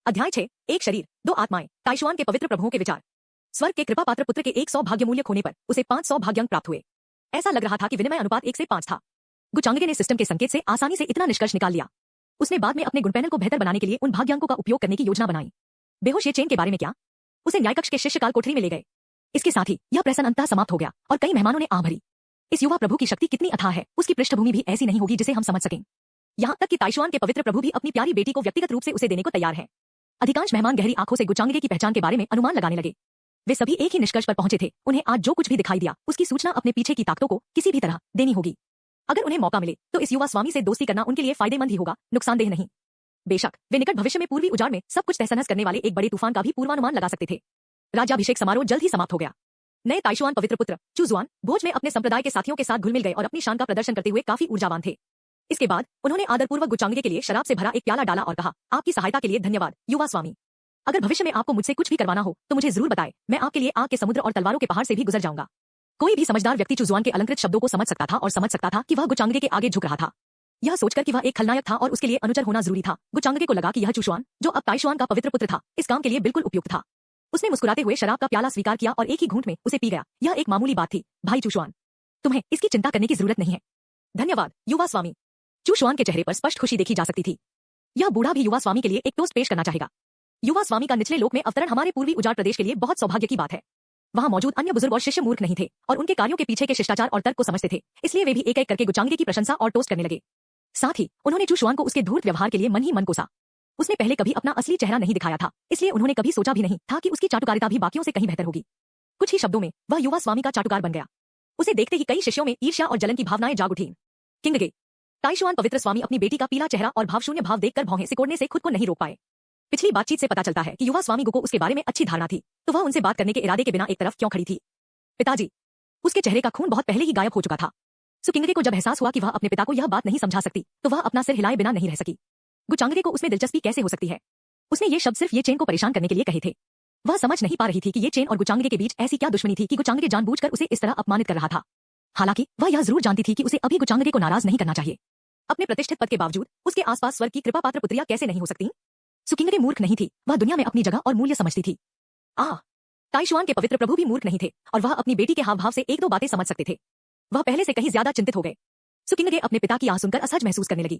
अध्याय 6, एक शरीर दो आत्माएं। ताइशुआन के पवित्र प्रभुओं के विचार। स्वर्ग के कृपा पात्र पुत्र के 100 भाग्यमूल्य खोने पर उसे 500 भाग्यांक प्राप्त हुए। ऐसा लग रहा था कि विनिमय अनुपात 1 से 5 था। गुचांगे ने सिस्टम के संकेत से आसानी से इतना निष्कर्ष निकाल लिया। उसने बाद में अपने गुण पैनल को बेहतर बनाने के लिए उन भाग्यांकों का उपयोग करने की योजना बनाई। बेहोश ये चेन के बारे में क्या? उसे न्यायकक्ष के शिष्यकाल कोठरी में ले गए। इसके साथ ही यह प्रश्न अंततः समाप्त हो गया और कई मेहमानों ने आह भरी। इस युवा प्रभु की शक्ति कितनी अथाह है, उसकी पृष्ठभूमि भी ऐसी नहीं होगी जिसे हम समझ सकें। यहाँ तक कि ताइशुआन के पवित्र प्रभु भी अपनी प्यारी बेटी को व्यक्तिगत रूप से उसे देने को तैयार है। अधिकांश मेहमान गहरी आंखों से गुचांगे की पहचान के बारे में अनुमान लगाने लगे। वे सभी एक ही निष्कर्ष पर पहुंचे थे, उन्हें आज जो कुछ भी दिखाई दिया उसकी सूचना अपने पीछे की ताकतों को किसी भी तरह देनी होगी। अगर उन्हें मौका मिले तो इस युवा स्वामी से दोस्ती करना उनके लिए फायदेमंद ही होगा, नुकसानदेह नहीं। बेशक वे निकट भविष्य में पूर्वी उजाड़ में सब कुछ तहस-नहस करने वाले एक बड़े तूफान का भी पूर्वानुमान लगा सकते थे। राज्याभिषेक समारोह जल्द ही समाप्त हो गया। नए ताइशुआन पवित्र पुत्र चुजुआन भोज में अपने संप्रदाय के साथियों के साथ घुल मिल गए और अपनी शान का प्रदर्शन करते हुए काफी ऊर्जावान थे। इसके बाद उन्होंने आदरपूर्वक गुचांगे के लिए शराब से भरा एक प्याला डाला और कहा, आपकी सहायता के लिए धन्यवाद युवा स्वामी। अगर भविष्य में आपको मुझसे कुछ भी करवाना हो तो मुझे जरूर बताएं, मैं आपके लिए आग के समुद्र और तलवारों के पहाड़ से भी गुजर जाऊंगा। कोई भी समझदार व्यक्ति चुजुआन के अलंकृत शब्दों को समझ सकता था और समझ सकता था कि वह गुचांगे के आगे झुक रहा था। यह सोचकर कि वह एक खलनायक था और उसके लिए अनुचर होना जरूरी था, गुचांगे को लगा कि यह चुजुआन, जो अब ताइशुआन का पवित्र पुत्र था, इस काम के लिए बिल्कुल उपयुक्त था। उसने मुस्कुराते हुए शराब का प्याला स्वीकार किया और एक ही घूंट में उसे पी गया। यह एक मामूली बात थी, भाई चुजुआन, तुम्हें इसकी चिंता करने की जरूरत नहीं है। धन्यवाद युवा स्वामी। चुजुआन के चेहरे पर स्पष्ट खुशी देखी जा सकती थी। यह बूढ़ा भी युवा स्वामी के लिए एक टोस्ट पेश करना चाहेगा। युवा स्वामी का निचले लोक में अवतरण हमारे पूर्वी उजाड़ प्रदेश के लिए बहुत सौभाग्य की बात है। वहां मौजूद अन्य बुजुर्ग और शिष्य मूर्ख नहीं थे और उनके कार्यों के पीछे के शिष्टाचार और तर्क को समझते थे, इसलिए वे भी एक एक करके गुचांगे की प्रशंसा और टोस्ट करने लगे। साथ ही उन्होंने चुजुआन को उसके धूर्त व्यवहार के लिए मन ही मन कोसा। उसने पहले कभी अपना असली चेहरा नहीं दिखाया था, इसलिए उन्होंने कभी सोचा भी नहीं था कि उसकी चाटुकारिता भी बाकियों से कहीं बेहतर होगी। कुछ ही शब्दों में वह युवा स्वामी का चाटुकार बन गया। उसे देखते ही कई शिष्यों में ईर्ष्या और जलन की भावनाएं जाग उठी। किंगगे ताइशुआन पवित्र स्वामी अपनी बेटी का पीला चेहरा और भावशून्य भाव देखकर भौहें सिकोड़ने से खुद को नहीं रोक पाए। पिछली बातचीत से पता चलता है कि युवा स्वामी को उसके बारे में अच्छी धारणा थी, तो वह उनसे बात करने के इरादे के बिना एक तरफ क्यों खड़ी थी? पिताजी, उसके चेहरे का खून बहुत पहले ही गायब हो चुका था। सुकिंगे को जब एहसास हुआ कि वह अपने पिता को यह बात नहीं समझा सकती, तो वह अपना सिर हिलाए बिना नहीं रह सकी। गुचांगे को उसमें दिलचस्पी कैसे हो सकती है? उसने ये शब्द सिर्फ ये चेन को परेशान करने के लिए कहे थे। वह समझ नहीं पा रही थी कि ये चेन और गुचांगे के बीच ऐसी क्या दुश्मनी थी कि गुचांगे जानबूझकर उसे इस तरह अपमानित कर रहा था। हालांकि वह यह जरूर जानती थी कि उसे अभी गुचांगे को नाराज नहीं करना चाहिए। अपने प्रतिष्ठित पद के बावजूद उसके आसपास स्वर्ग की कृपा पात्र पुत्रियां कैसे नहीं हो सकती? सुकिंगे मूर्ख नहीं थी, वह दुनिया में अपनी जगह और मूल्य समझती थी। ताइशुआन के पवित्र प्रभु भी मूर्ख नहीं थे और वह अपनी बेटी के हाव भाव से एक दो बातें समझ सकते थे। वह पहले से कहीं ज्यादा चिंतित हो गए। सुकिंगे अपने पिता की आह सुनकर असहज महसूस करने लगी।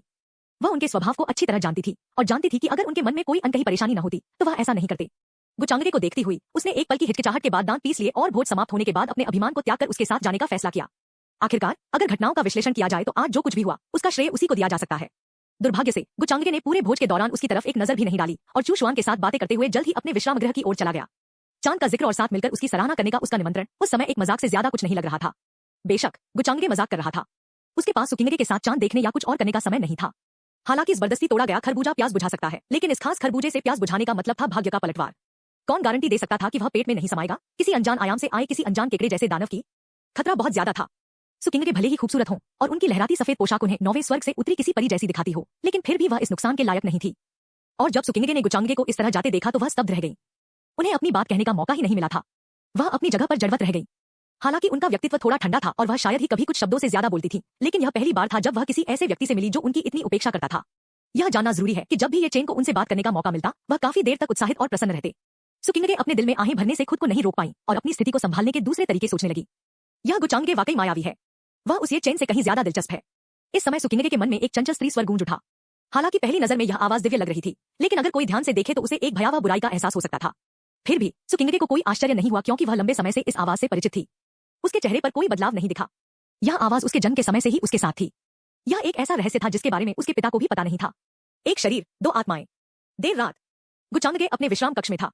वह उनके स्वभाव को अच्छी तरह जानती थी और जानती थी कि अगर उनके मन में कोई अनकही परेशानी न होती तो वह ऐसा नहीं करते। गुचांगे को देखती हुई उसने एक पल की हिचकिचाहट के बाद दांत पीस लिए और भोज समाप्त होने के बाद अपने अभिमान को त्याग कर उसके साथ जाने का फैसला किया। आखिरकार अगर घटनाओं का विश्लेषण किया जाए तो आज जो कुछ भी हुआ उसका श्रेय उसी को दिया जा सकता है। दुर्भाग्य से गुचांगे ने पूरे भोज के दौरान उसकी तरफ एक नजर भी नहीं डाली और चुजुआन के साथ बातें करते हुए जल्द ही अपने विश्राम गृह की ओर चला गया। चांद का जिक्र और साथ मिलकर उसकी सराहना करने का उसका निमंत्रण उस समय एक मजाक से ज्यादा कुछ नहीं लग रहा था। बेशक गुचांगे मजाक कर रहा था, उसके पास सुकिंगे के साथ चांद देखने या कुछ और करने का समय नहीं था। हालांकि जबरदस्ती तोड़ा गया खरबूजा प्यास बुझा सकता है, लेकिन इस खास खरबूजे से प्यास बुझाने का मतलब था भाग्य का पलटवार। कौन गारंटी दे सकता था कि वह पेट में नहीं समाएगा, किसी अनजान आयाम से आए किसी अनजान केकड़े जैसे दानव की? खतरा बहुत ज्यादा था। सुकिंगे भले ही खूबसूरत हों और उनकी लहराती सफेद पोशाक उन्हें नौवें स्वर्ग से उतरी किसी परी जैसी दिखाती हो, लेकिन फिर भी वह इस नुकसान के लायक नहीं थी। और जब सुकिंगे ने गुचांगे को इस तरह जाते देखा तो वह स्तब्ध रह गई। उन्हें अपनी बात कहने का मौका ही नहीं मिला था। वह अपनी जगह पर जड़वत रह गई। हालांकि उनका व्यक्तित्व थोड़ा ठंडा था और वह शायद ही कभी कुछ शब्दों से ज्यादा बोलती थी, लेकिन यह पहली बार था जब वह किसी ऐसे व्यक्ति से मिली जो उनकी इतनी उपेक्षा करता था। यह जानना जरूरी है कि जब भी ये चेन को उनसे बात करने का मौका मिलता वह काफी देर तक उत्साहित और प्रसन्न रहते। सुकिंगे अपने दिल में आहें भरने से खुद को नहीं रोक पाई और अपनी स्थिति को संभालने के दूसरे तरीके सोचने लगी। यह गुचांगे वाकई मायावी है, वह उस ये चेन से कहीं ज्यादा दिलचस्प है। इस समय सुकिंगे के मन में एक चंचल स्त्री स्वर गूंज उठा। हालांकि पहली नजर में यह आवाज दिव्य लग रही थी, लेकिन अगर कोई ध्यान से देखे तो उसे एक भयावह बुराई का एहसास हो सकता था। फिर भी सुकिंगे को कोई आश्चर्य नहीं हुआ क्योंकि वह लंबे समय से इस आवाज से परिचित थी। उसके चेहरे पर कोई बदलाव नहीं दिखा। यह आवाज उसके जन्म के समय से ही उसके साथ थी। यह एक ऐसा रहस्य था जिसके बारे में उसके पिता को भी पता नहीं था। एक शरीर दो आत्माएं। देर रात गुचांगे अपने विश्राम कक्ष में था।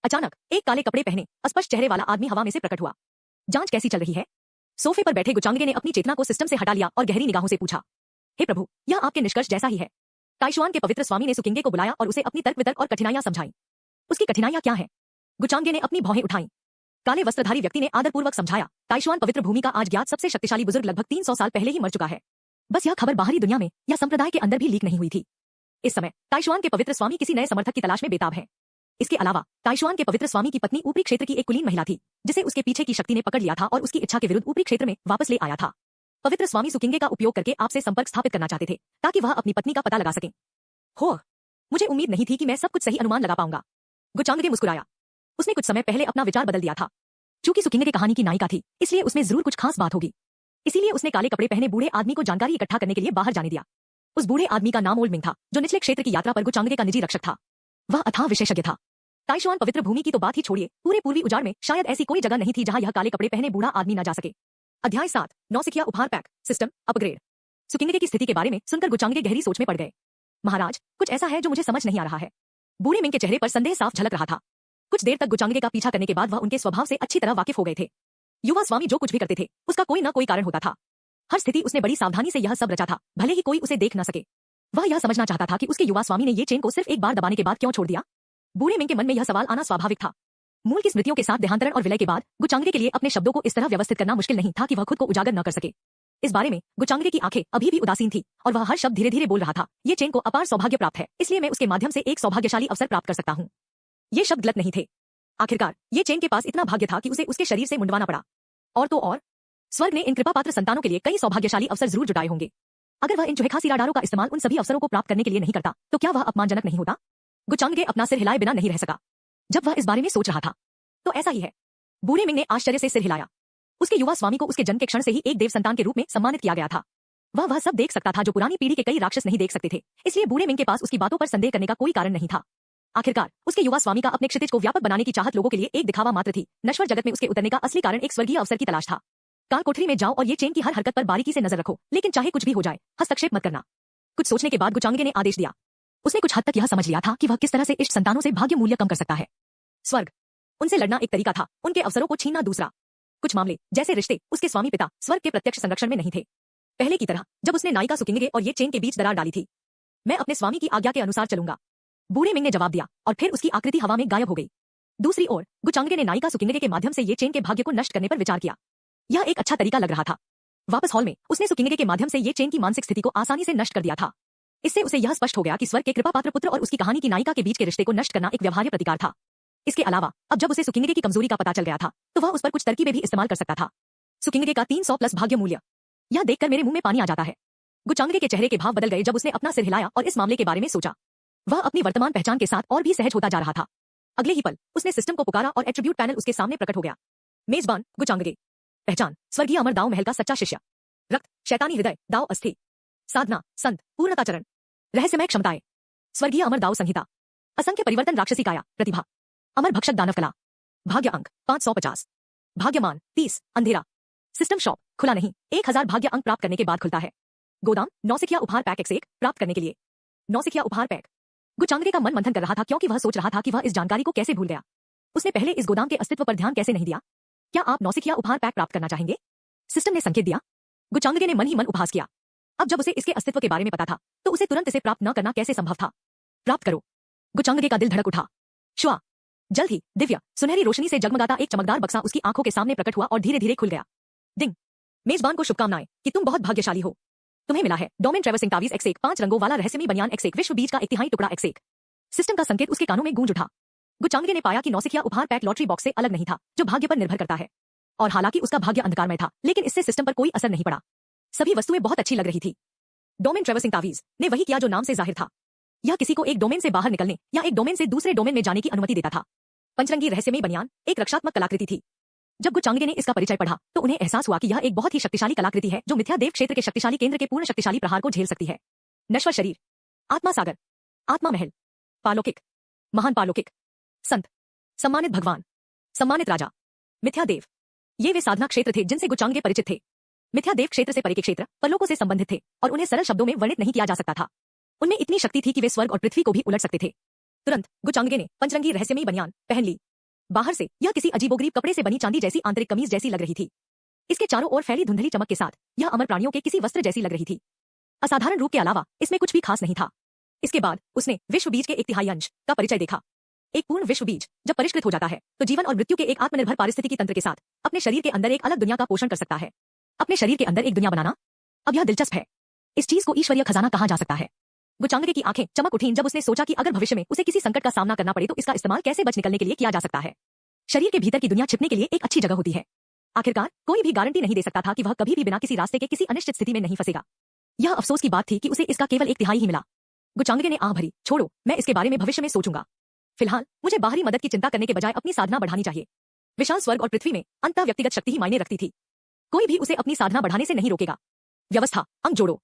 अचानक एक काले कपड़े पहने अस्पष्ट चेहरे वाला आदमी हवा में से प्रकट हुआ। जांच कैसी चल रही है? सोफे पर बैठे गुचांगे ने अपनी चेतना को सिस्टम से हटा लिया और गहरी निगाहों से पूछा, हे प्रभु, यह आपके निष्कर्ष जैसा ही है। ताइशुआन के पवित्र स्वामी ने सुकिंगे को बुलाया और उसे अपनी तर्क वितर्क और कठिनाइयां समझाई। उसकी कठिनाइयां क्या है? गुचांगे ने अपनी भौहें उठाई। काले वस्त्रधारी व्यक्ति ने आदरपूर्वक समझाया, ताइशुआन पवित्र भूमि का आज ज्ञात सबसे शक्तिशाली बुजुर्ग लगभग 300 साल पहले ही मर चुका है। बस यह खबर बाहरी दुनिया में या संप्रदाय के अंदर भी लीक नहीं हुई थी। इस समय ताइशुआन के पवित्र स्वामी किसी नए समर्थक की तलाश में बेताब है। इसके अलावा ताइशुआन के पवित्र स्वामी की पत्नी ऊपरी क्षेत्र की एक कुलीन महिला थी, जिसे उसके पीछे की शक्ति ने पकड़ लिया था और उसकी इच्छा के विरुद्ध ऊपरी क्षेत्र में वापस ले आया था। पवित्र स्वामी सुकिंगे का उपयोग करके आपसे संपर्क स्थापित करना चाहते थे ताकि वह अपनी पत्नी का पता लगा सकें। हो मुझे उम्मीद नहीं थी कि मैं सब कुछ सही अनुमान लगा पाऊंगा। गुचांगगे मुस्कुराया। उसने कुछ समय पहले अपना विचार बदल दिया था। चूंकि सुकिंगे कहानी की नायिका थी, इसलिए उसमें जरूर कुछ खास बात होगी। इसीलिए उसने काले कपड़े पहने बूढ़े आदमी को जानकारी इकट्ठा करने के लिए बाहर जाने दिया। उस बूढ़े आदमी का नाम ओल्ड मिंग था, जो निचले क्षेत्र की यात्रा पर गुचांगगे का निजी रक्षक था। वह अथाह विशेषज्ञ था। ताइशुआन पवित्र भूमि की तो बात ही छोड़िए, पूरे पूर्वी उजाड़ में शायद ऐसी कोई जगह नहीं थी जहां यह काले कपड़े पहने बूढ़ा आदमी न जा सके। अध्याय 7, नौसिखिया उपहार पैक सिस्टम अपग्रेड। सुकिंगे की स्थिति के बारे में सुनकर गुचांगगे गहरी सोच में पड़ गए। महाराज, कुछ ऐसा है जो मुझे समझ नहीं आ रहा है। बूढ़े मिंग के चेहरे पर संदेह साफ झलक रहा था। कुछ देर तक गुचांगगे का पीछा करने के बाद वह उनके स्वभाव से अच्छी तरह वाकिफ हो गए थे। युवा स्वामी जो कुछ भी करते थे, उसका कोई ना कोई कारण होता था। हर स्थिति उसने बड़ी सावधानी से यह सब रचा था, भले ही कोई उसे देख न सके। वह यह समझना चाहता था कि उसके युवा स्वामी ने ये चेन को सिर्फ एक बार दबाने के बाद क्यों छोड़ दिया। बूढ़े मिंग के मन में यह सवाल आना स्वाभाविक था। मूल की स्मृतियों के साथ देहांतरण और विलय के बाद गुचांगगे के लिए अपने शब्दों को इस तरह व्यवस्थित करना मुश्किल नहीं था कि वह खुद को उजागर न कर सके। इस बारे में गुचांगगे की आंखें अभी भी उदासीन थी और वह हर शब्द धीरे धीरे बोल रहा था। ये चेन को अपार सौभाग्य प्राप्त है, इसलिए मैं उसके माध्यम से एक सौभाग्यशाली अवसर प्राप्त कर सकता हूँ। ये शब्द गलत नहीं थे। आखिरकार ये चेन के पास इतना भाग्य था कि उसे उसके शरीर से मुंडवाना पड़ा। और तो और, स्वर्ग ने इन कृपा पात्र संतानों के लिए कई सौभाग्यशाली अवसर जरूर जुटाए होंगे। अगर वह इन चुहेखासी राडारों का इस्तेमाल उन सभी अवसरों को प्राप्त करने के लिए नहीं करता, तो क्या वह अपमानजनक नहीं होता। गुचांगगे अपना सिर हिलाए बिना नहीं रह सका। जब वह इस बारे में सोच रहा था, तो ऐसा ही है। बूढ़े मिंग ने आश्चर्य से सिर हिलाया। उसके युवा स्वामी को उसके जन्म के क्षण से ही एक देव संतान के रूप में सम्मानित किया गया था। वह सब देख सकता था जो पुरानी पीढ़ी के कई राक्षस नहीं देख सकते थे, इसलिए बूढ़े मिंग के पास उसकी बातों पर संदेह करने का कोई कारण नहीं था। आखिरकार उसके युवा स्वामी का अपने क्षितिज को व्यापक बनाने की चाहत लोगों के लिए एक दिखावा मात्र थी। नश्वर जगत में उसके उतरने का असली कारण एक स्वर्गीय अवसर की तलाश था। काल कोठरी में जाओ और ये चेन की हर हरकत पर बारीकी से नजर रखो, लेकिन चाहे कुछ भी हो जाए, हस्तक्षेप मत करना। कुछ सोचने के बाद गुचांगगे ने आदेश दिया। उसने कुछ हद तक यह समझ लिया था कि वह किस तरह से इष्ट संतानों से भाग्य मूल्य कम कर सकता है। स्वर्ग, उनसे लड़ना एक तरीका था, उनके अवसरों को छीनना दूसरा। कुछ मामले, जैसे रिश्ते, उसके स्वामी पिता स्वर्ग के प्रत्यक्ष संरक्षण में नहीं थे। पहले की तरह जब उसने नायिका सुकिंगे और ये चेन के बीच दरार डाली थी। मैं अपने स्वामी की आज्ञा के अनुसार चलूंगा, बूढ़े मिंग ने जवाब दिया, और फिर उसकी आकृति हवा में गायब हो गई। दूसरी ओर गुचांगगे ने नायिका सुकिंगे के माध्यम से ये चेन के भाग्य को नष्ट करने पर विचार किया। यह एक अच्छा तरीका लग रहा था। वापस हॉल में उसने सुकिंगे के माध्यम से ये चेन की मानसिक स्थिति को आसानी से नष्ट कर दिया था। इससे उसे यह स्पष्ट हो गया कि स्वर्ग के कृपा पात्र पुत्र और उसकी कहानी की नायिका के बीच के रिश्ते को नष्ट करना एक व्यवहार्य प्रतिकार था। इसके अलावा अब जब उसे सुकिंगे की कमजोरी का पता चल गया था, तो वह उस पर कुछ तरकीबें भी इस्तेमाल कर सकता था। सुकिंगे का 300 प्लस भाग्य मूल्य, यह देखकर मेरे मुंह में पानी आ जाता है। गुचांगगे के चेहरे के भाव बदल गए जब उसने अपना सिर हिलाया और इस मामले के बारे में सोचा। वह अपनी वर्तमान पहचान के साथ और भी सहज होता जा रहा था। अगले ही पल उसने सिस्टम को पुकारा और एट्रीब्यूट पैनल उसके सामने प्रकट हो गया। मेजबान गुचांगगे। पहचान, स्वर्गीय अमर दाव महल का सच्चा शिष्य। रक्त, शैतानी हृदय, दाव अस्थि। साधना, संत, पूर्णताचरण। रहस्यमय क्षमताएं, स्वर्गीय अमर दाव संहिता। असंख्य परिवर्तन, राक्षसी काया, प्रतिभा। अमर भक्षक दानव कला। भाग्य अंक 550। भाग्यमान 30, अंधेरा। सिस्टम शॉप खुला नहीं, 1000 भाग्य अंक प्राप्त करने के बाद खुलता है। गोदाम, नौसिखिया उपहार पैक X1 प्राप्त करने के लिए। नौसिखिया उपहार पैक। गुचांगगे का मन मंथन कर रहा था, क्योंकि वह सोच रहा था कि वह इस जानकारी को कैसे भूल गया। उसने पहले इस गोदाम के अस्तित्व पर ध्यान कैसे नहीं दिया। क्या आप नौसिखिया उपहार पैक प्राप्त करना चाहेंगे? सिस्टम ने संकेत दिया। गुचांगगे ने मन ही मन उपहास किया। अब जब उसे इसके अस्तित्व के बारे में पता था, तो उसे तुरंत इसे प्राप्त न करना कैसे संभव था। प्राप्त करो। गुचांगगे का दिल धड़क उठा। शुआ। जल्द ही दिव्य सुनहरी रोशनी से जगमगाता एक चमकदार बक्सा उसकी आंखों के सामने प्रकट हुआ और धीरे धीरे खुल गया। डिंग। मेजबान को शुभकामनाएं कि तुम बहुत भाग्यशाली हो। तुम्हें मिला है डोमेन ट्रेवर्सिंग तावीज X1, 5 रंगों वाला रहस्यमयी बनियान X1, विश्व बीज का 1/3 टुकड़ा X1। सिस्टम का संकेत उसके कानों में गूंज उठा। गुचांगगे ने पाया कि नौसिखिया उपहार पैक लॉटरी बॉक्स से अलग नहीं था, जो भाग्य पर निर्भर करता है। और हालांकि उसका भाग्य अंधकारमय था, लेकिन इससे सिस्टम पर कोई असर नहीं पड़ा। सभी वस्तुएं बहुत अच्छी लग रही थी। डोमेन ट्रेवर्सिंग तावीज ने वही किया जो नाम से जाहिर था। यह किसी को एक डोमेन से बाहर निकलने या एक डोमेन से दूसरे डोमेन में जाने की अनुमति देता था। पंचरंगी रहस्यमयी बनियान एक रक्षात्मक कलाकृति थी। जब गुचांगगे ने इसका परिचय पढ़ा, तो उन्हें एहसास हुआ कि यह एक बहुत ही शक्तिशाली कलाकृति है, जो मिथ्या देव क्षेत्र के शक्तिशाली केंद्र के पूर्ण शक्तिशाली प्रहार को झेल सकती है। नश्वर शरीर, आत्मा सागर, आत्मा महल, पालौकिक, महान पालौकिक, संत, सम्मानित भगवान, सम्मानित राजा, मिथ्या देव। ये वे साधना क्षेत्र थे जिनसे गुचांगगे परिचित थे। मिथ्या देव क्षेत्र से परे के क्षेत्र परलोकों से संबंधित थे और उन्हें सरल शब्दों में वर्णित नहीं किया जा सकता था। उनमें इतनी शक्ति थी कि वे स्वर्ग और पृथ्वी को भी उलट सकते थे। तुरंत गुचांगगे ने पंचरंगी रहस्यमयी बनियान पहन ली। बाहर से यह किसी अजीबोगरीब कपड़े से बनी चांदी जैसी आंतरिक कमीज जैसी लग रही थी। इसके चारों ओर फैली धुंधली चमक के साथ यह अमर प्राणियों के किसी वस्त्र जैसी लग रही थी। असाधारण रूप के अलावा इसमें कुछ भी खास नहीं था। इसके बाद उसने विश्व बीज के 1/3 अंश का परिचय देखा। एक पूर्ण विश्व बीज जब परिष्कृत हो जाता है, तो जीवन और मृत्यु के एक आत्मनिर्भर पारिस्थितिकी तंत्र के साथ अपने शरीर के अंदर एक अलग दुनिया का पोषण कर सकता है। अपने शरीर के अंदर एक दुनिया बनाना, अब यह दिलचस्प है। इस चीज को ईश्वरीय खजाना कहा जा सकता है। गुचांगगे की आंखें चमक उठीं जब उसने सोचा कि अगर भविष्य में उसे किसी संकट का सामना करना पड़े, तो इसका इस्तेमाल कैसे बच निकलने के लिए किया जा सकता है। शरीर के भीतर की दुनिया छिपने के लिए एक अच्छी जगह होती है। आखिरकार कोई भी गारंटी नहीं दे सकता था कि वह कभी भी बिना किसी रास्ते के किसी अनिश्चित स्थिति में नहीं फंसेगा। यह अफसोस की बात थी कि उसे इसका केवल 1/3 ही मिला। गुचांगके ने आह भरी, छोड़ो, मैं इसके बारे में भविष्य में सोचूंगा। फिलहाल मुझे बाहरी मदद की चिंता करने के बजाय अपनी साधना बढ़ानी चाहिए। विशाल स्वर्ग और पृथ्वी में अंततः व्यक्तिगत शक्ति ही मायने रखती थी। कोई भी उसे अपनी साधना बढ़ाने से नहीं रोकेगा। व्यवस्था, अंक जोड़ो।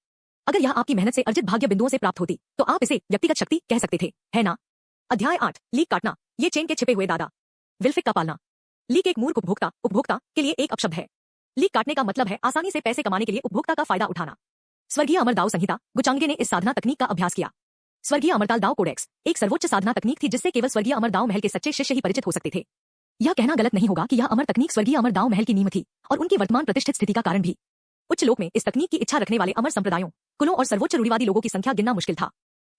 अगर यह आपकी मेहनत से अर्जित भाग्य बिंदुओं से प्राप्त होती तो आप इसे व्यक्तिगत शक्ति कह सकते थे, है ना? अध्याय 8, लीक काटना। ये चेन के छिपे हुए दादा। विल्फिक का पालना। लीक एक मूर्ख उपभोक्ता के लिए एक अपशब्द है। लीक काटने का मतलब है आसानी से पैसे कमाने के लिए उपभोक्ता का फायदा उठाना। स्वर्गीय अमरदाव संहिता। गुचांगके ने इस साधना तकनीक का अभ्यास किया। स्वर्गीय अमरताल दाव कोडेक्स एक सर्वोच्च साधना तकनीक थी जिससे केवल स्वर्गीय अमरदाव महल के सच्चे शिष्य ही परिचित हो सकते थे। यह कहना गलत नहीं होगा कि यह अमर तकनीक स्वर्गीय अमरदाव महल की नींव थी और उनकी वर्तमान प्रतिष्ठित स्थिति का कारण भी। उच्च लोक में इस तकनीक की इच्छा रखने वाले अमर संप्रदायों, कुलों और सर्वोच्च रूढ़िवादी लोगों की संख्या गिनना मुश्किल था।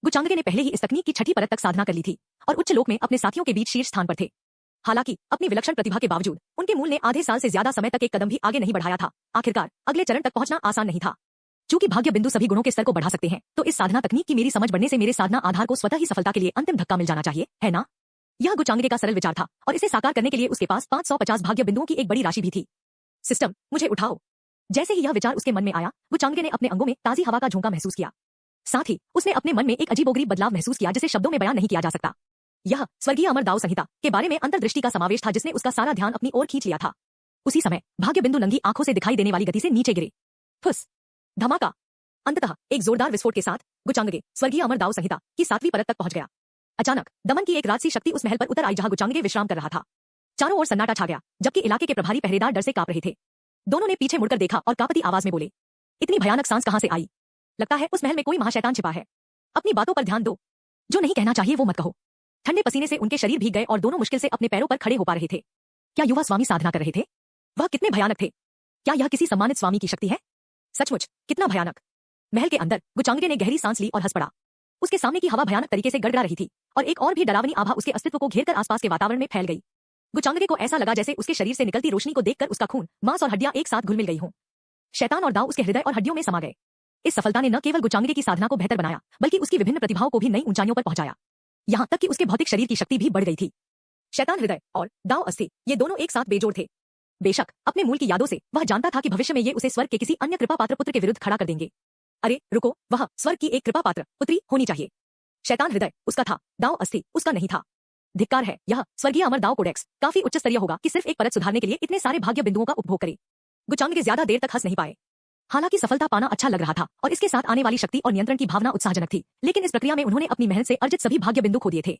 गुचांगके ने पहले ही इस तकनीक की छठी परत तक साधना कर ली थी और उच्च लोक में अपने साथियों के बीच शीर्ष स्थान पर थे। हालांकि अपनी विलक्षण प्रतिभा के बावजूद उनके मूल ने आधे साल से ज्यादा समय तक एक कदम भी आगे नहीं बढ़ाया था। आखिरकार अगले चरण तक पहुंचना आसान नहीं था। चूंकि भाग्य बिंदु सभी गुणों के स्तर को बढ़ा सकते हैं, तो इस साधना तकनीक की मेरी समझ बढ़ने से मेरे साधना आधार को स्वतः ही सफलता के लिए अंतिम धक्का मिल जाना चाहिए, है ना? यह गुचांगके का सरल विचार था और इसे साकार करने के लिए उसके पास 550 भाग्य बिंदुओं की एक बड़ी राशि भी थी। सिस्टम, मुझे उठाओ। जैसे ही यह विचार उसके मन में आया, गुचांगके ने अपने अंगों में ताजी हवा का झोंका महसूस किया। साथ ही उसने अपने मन में एक अजीबोगरीब बदलाव महसूस किया जिसे शब्दों में बयान नहीं किया जा सकता। यह स्वर्गीय अमरदाव संहिता के बारे में अंतर्दृष्टि का समावेश था जिसने उसका सारा ध्यान अपनी ओर खींच लिया था। उसी समय भाग्य बिंदु नंगी आंखों से दिखाई देने वाली गति से नीचे गिरे। फुस, धमाका। अंततः एक जोरदार विस्फोट के साथ गुचांगके स्वर्गीय अमरदाव संहिता की 7वीं परत तक पहुंच गया। अचानक दमन की एक राजसी शक्ति उस महल पर उतर आई जहां गुचांगके विश्राम कर रहा था। चारों ओर सन्नाटा छा गया, जबकि इलाके के प्रभारी पहरेदार डर से कांप रहे थे। दोनों ने पीछे मुड़कर देखा और कांपती आवाज में बोले, इतनी भयानक सांस कहां से आई? लगता है उस महल में कोई महाशैतान छिपा है। अपनी बातों पर ध्यान दो। जो नहीं कहना चाहिए वो मत कहो। ठंडे पसीने से उनके शरीर भीग गए और दोनों मुश्किल से अपने पैरों पर खड़े हो पा रहे थे। क्या युवा स्वामी साधना कर रहे थे? वह कितने भयानक थे। क्या यह किसी सम्मानित स्वामी की शक्ति है? सचमुच कितना भयानक। महल के अंदर गुचांगके ने गहरी सांस ली और हंस पड़ा। उसके सामने की हवा भयानक तरीके से गड़गड़ा रही थी और एक और भी डरावनी आभा उसके अस्तित्व को घेरकर आसपास के वातावरण में फैल गई। गुचांगके को ऐसा लगा जैसे उसके शरीर से निकलती रोशनी को देखकर उसका खून, मांस और हड्डियां एक साथ घुल मिल गई हों। शैतान और दाव उसके हृदय और हड्डियों में समा गए। इस सफलता ने न केवल गुचांगके की साधना को बेहतर बनाया, बल्कि उसकी विभिन्न प्रतिभाओं को भी नई ऊंचाइयों पर पहुंचाया। यहां तक कि उसके भौतिक शरीर की शक्ति भी बढ़ गई थी। शैतान हृदय और दाव अस्थि, ये दोनों एक साथ बेजोड़ थे। बेशक अपने मूल की यादों से वह जानता था कि भविष्य में ये उसे स्वर्ग के किसी अन्य कृपा पात्र पुत्र के विरुद्ध खड़ा कर देंगे। अरे रुको, वह स्वर्ग की एक कृपा पात्र पुत्री होनी चाहिए। शैतान हृदय उसका था, दाव अस्थि उसका नहीं था। धिक्कार है, यह स्वर्गीय अमरदाव कोडेक्स काफी उच्च स्तरीय होगा कि सिर्फ एक परत सुधारने के लिए इतने सारे भाग्य बिंदुओं का उपभोग करे। गुचांगके ज्यादा देर तक हंस नहीं पाए। हालांकि सफलता पाना अच्छा लग रहा था और इसके साथ आने वाली शक्ति और नियंत्रण की भावना उत्साहजनक थी, लेकिन इस प्रक्रिया में उन्होंने अपनी मेहनत से अर्जित सभी भाग्य बिंदु खो दिए थे।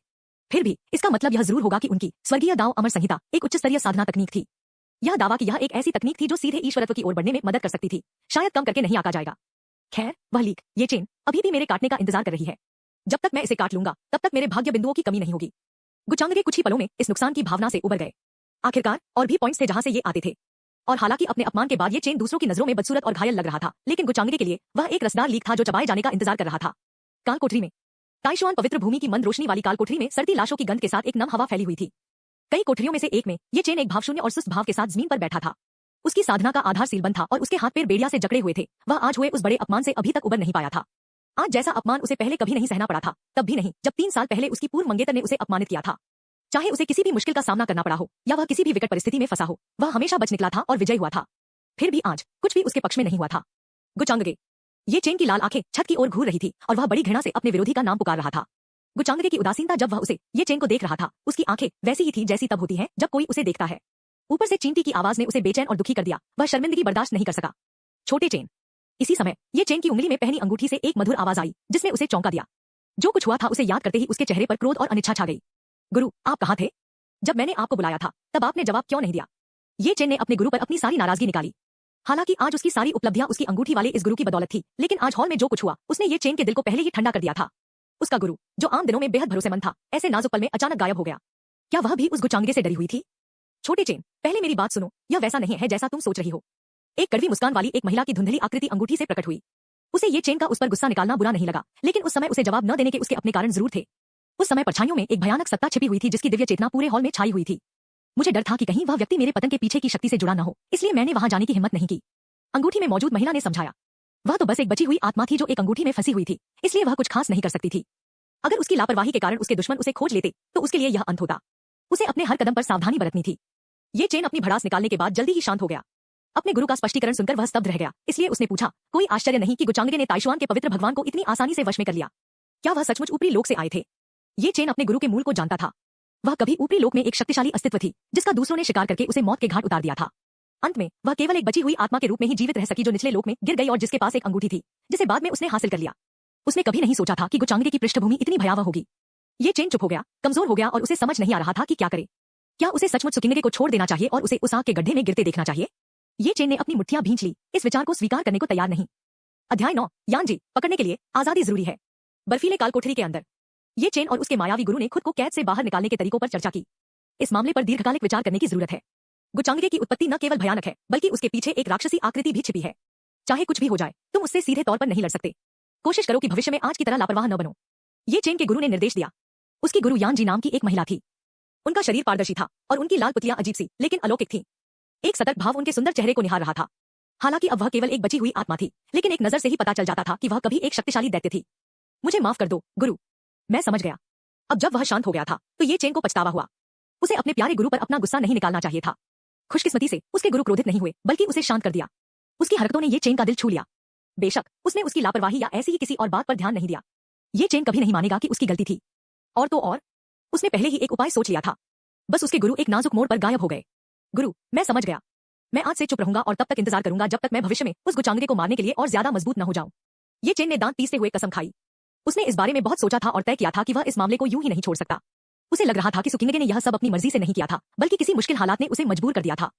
फिर भी इसका मतलब यह जरूर होगा कि उनकी स्वर्गीय दाव अमर संहिता एक उच्च स्तरीय साधना तकनीक थी। यह दावा कि यह एक ऐसी तकनीक थी जो सीधे ईश्वरत्व की ओर बढ़ने में मदद कर सकती थी, शायद कम करके नहीं आका जाएगा। खैर, वह लीक, ये चेन अभी भी मेरे काटने का इंतजार कर रही है। जब तक मैं इसे काट लूंगा तब तक मेरे भाग्य बिंदुओं की कमी नहीं होगी। गुचांगके कुछ ही पलों में इस नुकसान की भावना से उबर गए। आखिरकार और भी पॉइंट्स थे जहां से ये आते थे, और हालांकि अपने अपमान के बाद ये चेन दूसरों की नजरों में बदसूरत और घायल लग रहा था, लेकिन गुचांगके के लिए वह एक रसदार लीक था जो चबाए जाने का इंतजार कर रहा था। काल कोठरी में ताइशुआन पवित्र भूमि की मंद रोशनी वाली काल कोठरी में सड़ती लाशों की गंध के साथ एक नम हवा फैली हुई थी। कई कोठरियों में से एक में ये चेन एक भावशून्य और सुस्त भाव के साथ जमीन पर बैठा था। उसकी साधना का आधार सीलबंद था और उसके हाथ पैर बेड़िया से जकड़े हुए थे। वह आज हुए उस बड़े अपमान से अभी तक उबर नहीं पाया था। आज जैसा अपमान उसे पहले कभी नहीं सहना पड़ा था, तब भी नहीं जब 3 साल पहले उसकी पूर्व मंगेतर ने उसे अपमानित किया था। चाहे उसे किसी भी मुश्किल का सामना करना पड़ा हो या वह किसी भी विकट परिस्थिति में फंसा हो, वह हमेशा बच निकला था और विजयी हुआ था। फिर भी आज कुछ भी उसके पक्ष में नहीं हुआ था। गुचांगके, ये चेन की लाल आंखें छत की ओर घूर रही थी और वह बड़ी घृणा से अपने विरोधी का नाम पुकार रहा था। गुचांगके की उदासीनता जब वह उसे ये चेन को देख रहा था, उसकी आंखें वैसी ही थी जैसी तब होती हैं जब कोई उसे देखता है। ऊपर से चींटी की आवाज ने उसे बेचैन और दुखी कर दिया। वह शर्मिंदगी बर्दाश्त नहीं कर सका। छोटे चेन। इसी समय ये चेन की उंगली में पहनी अंगूठी से एक मधुर आवाज आई जिसने उसे चौंका दिया। जो कुछ हुआ था उसे याद करते ही उसके चेहरे पर क्रोध और अनिच्छा छा गई। गुरु, आप कहाँ थे? जब मैंने आपको बुलाया था तब आपने जवाब क्यों नहीं दिया? ये चेन ने अपने गुरु पर अपनी सारी नाराजगी निकाली। हालांकि आज उसकी सारी उपलब्धियां उसकी अंगूठी वाले इस गुरु की बदौलत थी, लेकिन आज हॉल में जो कुछ हुआ उसने ये चेन के दिल को पहले ही ठंडा कर दिया था। उसका गुरु, जो आम दिनों में बेहद भरोसेमंद था, ऐसे नाजुक पल में अचानक गायब हो गया। क्या वह भी उस गुचांगके से डरी हुई थी? छोटे चेन, पहले मेरी बात सुनो, यह वैसा नहीं है जैसा तुम सोच रही हो। एक कड़वी मुस्कान वाली एक महिला की धुंधली आकृति अंगूठी से प्रकट हुई। उसे ये चेन का उस पर गुस्सा निकालना बुरा नहीं लगा, लेकिन उस समय उसे जवाब न देने के उसके अपने कारण जरूर थे। उस समय परछाइयों में एक भयानक सत्ता छिपी हुई थी जिसकी दिव्य चेतना पूरे हॉल में छाई हुई थी। मुझे डर था कि कहीं वह व्यक्ति मेरे पतन के पीछे की शक्ति से जुड़ा न हो, इसलिए मैंने वहां जाने की हिम्मत नहीं की। अंगूठी में मौजूद महिला ने समझाया। वह तो बस एक बची हुई आत्मा थी जो एक अंगूठी में फंसी हुई थी, इसलिए वह कुछ खास नहीं कर सकती थी। अगर उसकी लापरवाही के कारण उसके दुश्मन उसे खोज लेते तो उसके लिए यह अंत होता। उसे अपने हर कदम पर सावधानी बरतनी थी। ये चेन अपनी भड़ास निकालने के बाद जल्दी ही शांत हो गया। अपने गुरु का स्पष्टीकरण सुनकर वह स्तब्ध रह गया, इसलिए उसने पूछा, कोई आश्चर्य नहीं कि गुचांगके ने ताइशुआन के पवित्र भगवान को इतनी आसानी से वश में कर लिया। क्या वह सचमुच ऊपरी लोक से आए थे? ये चेन अपने गुरु के मूल को जानता था। वह कभी ऊपरी लोक में एक शक्तिशाली अस्तित्व थी जिसका दूसरों ने शिकार करके उसे मौत के घाट उतार दिया था। अंत में वह केवल एक बची हुई आत्मा के रूप में ही जीवित रह सकी जो निचले लोक में गिर गई और जिसके पास एक अंगूठी थी जिसे बाद में उसने हासिल कर लिया। उसने कभी नहीं सोचा था कि गुचांगके की पृष्ठभूमि इतनी भयावह होगी। ये चेन चुप हो गया, कमजोर हो गया और उसे समझ नहीं आ रहा था कि क्या करे। क्या उसे सचमुच सुकिंगे को छोड़ देना चाहिए और उसे उस आग के गड्ढे में गिरते देखना चाहिए? ये चेन ने अपनी मुट्ठियां भींच ली, इस विचार को स्वीकार करने को तैयार नहीं। अध्याय 9, यानजी, पकड़ने के लिए आजादी जरूरी है। बर्फीले काल कोठरी के अंदर ये चेन और उसके मायावी गुरु ने खुद को कैद से बाहर निकालने के तरीकों पर चर्चा की। इस मामले पर दीर्घकालिक विचार करने की जरूरत है। गुचांगके की उत्पत्ति न केवल भयानक है बल्कि उसके पीछे एक राक्षसी आकृति भी छिपी है। चाहे कुछ भी हो जाए, तुम उससे सीधे तौर पर नहीं लड़ सकते। कोशिश करो कि भविष्य में आज की तरह लापरवाह न बनो। ये चेन के गुरु ने निर्देश दिया। उसकी गुरु यानजी नाम की एक महिला थी। उनका शरीर पारदर्शी था और उनकी लाल पुतलियां अजीब सी लेकिन अलौकिक थी। एक सतर्क भाव उनके सुंदर चेहरे को निहार रहा था। हालांकि अब वह केवल एक बची हुई आत्मा थी, लेकिन एक नजर से ही पता चल जाता था कि वह कभी एक शक्तिशाली दैत्य थी। मुझे माफ कर दो गुरु, मैं समझ गया। अब जब वह शांत हो गया था तो ये चेन को पछतावा हुआ। उसे अपने प्यारे गुरु पर अपना गुस्सा नहीं निकालना चाहिए था। खुशकिस्मती से उसके गुरु क्रोधित नहीं हुए बल्कि उसे शांत कर दिया। उसकी हरकतों ने ये चेन का दिल छू लिया। बेशक उसने उसकी लापरवाही या ऐसी ही किसी और बात पर ध्यान नहीं दिया। ये चेन कभी नहीं मानेगा कि उसकी गलती थी। और तो और उसने पहले ही एक उपाय सोच लिया था। बस उसके गुरु एक नाजुक मोड़ पर गायब हो गए। गुरु, मैं समझ गया। मैं आज से चुप रहूंगा और तब तक इंतजार करूंगा जब तक मैं भविष्य में उस गुचांगके को मारने के लिए और ज्यादा मजबूत न हो जाऊं। ये चेन ने दांत पीसते हुए कसम खाई। उसने इस बारे में बहुत सोचा था और तय किया था कि वह इस मामले को यूं ही नहीं छोड़ सकता। उसे लग रहा था कि सुकिंगे ने यह सब अपनी मर्जी से नहीं किया था बल्कि किसी मुश्किल हालात ने उसे मजबूर कर दिया था।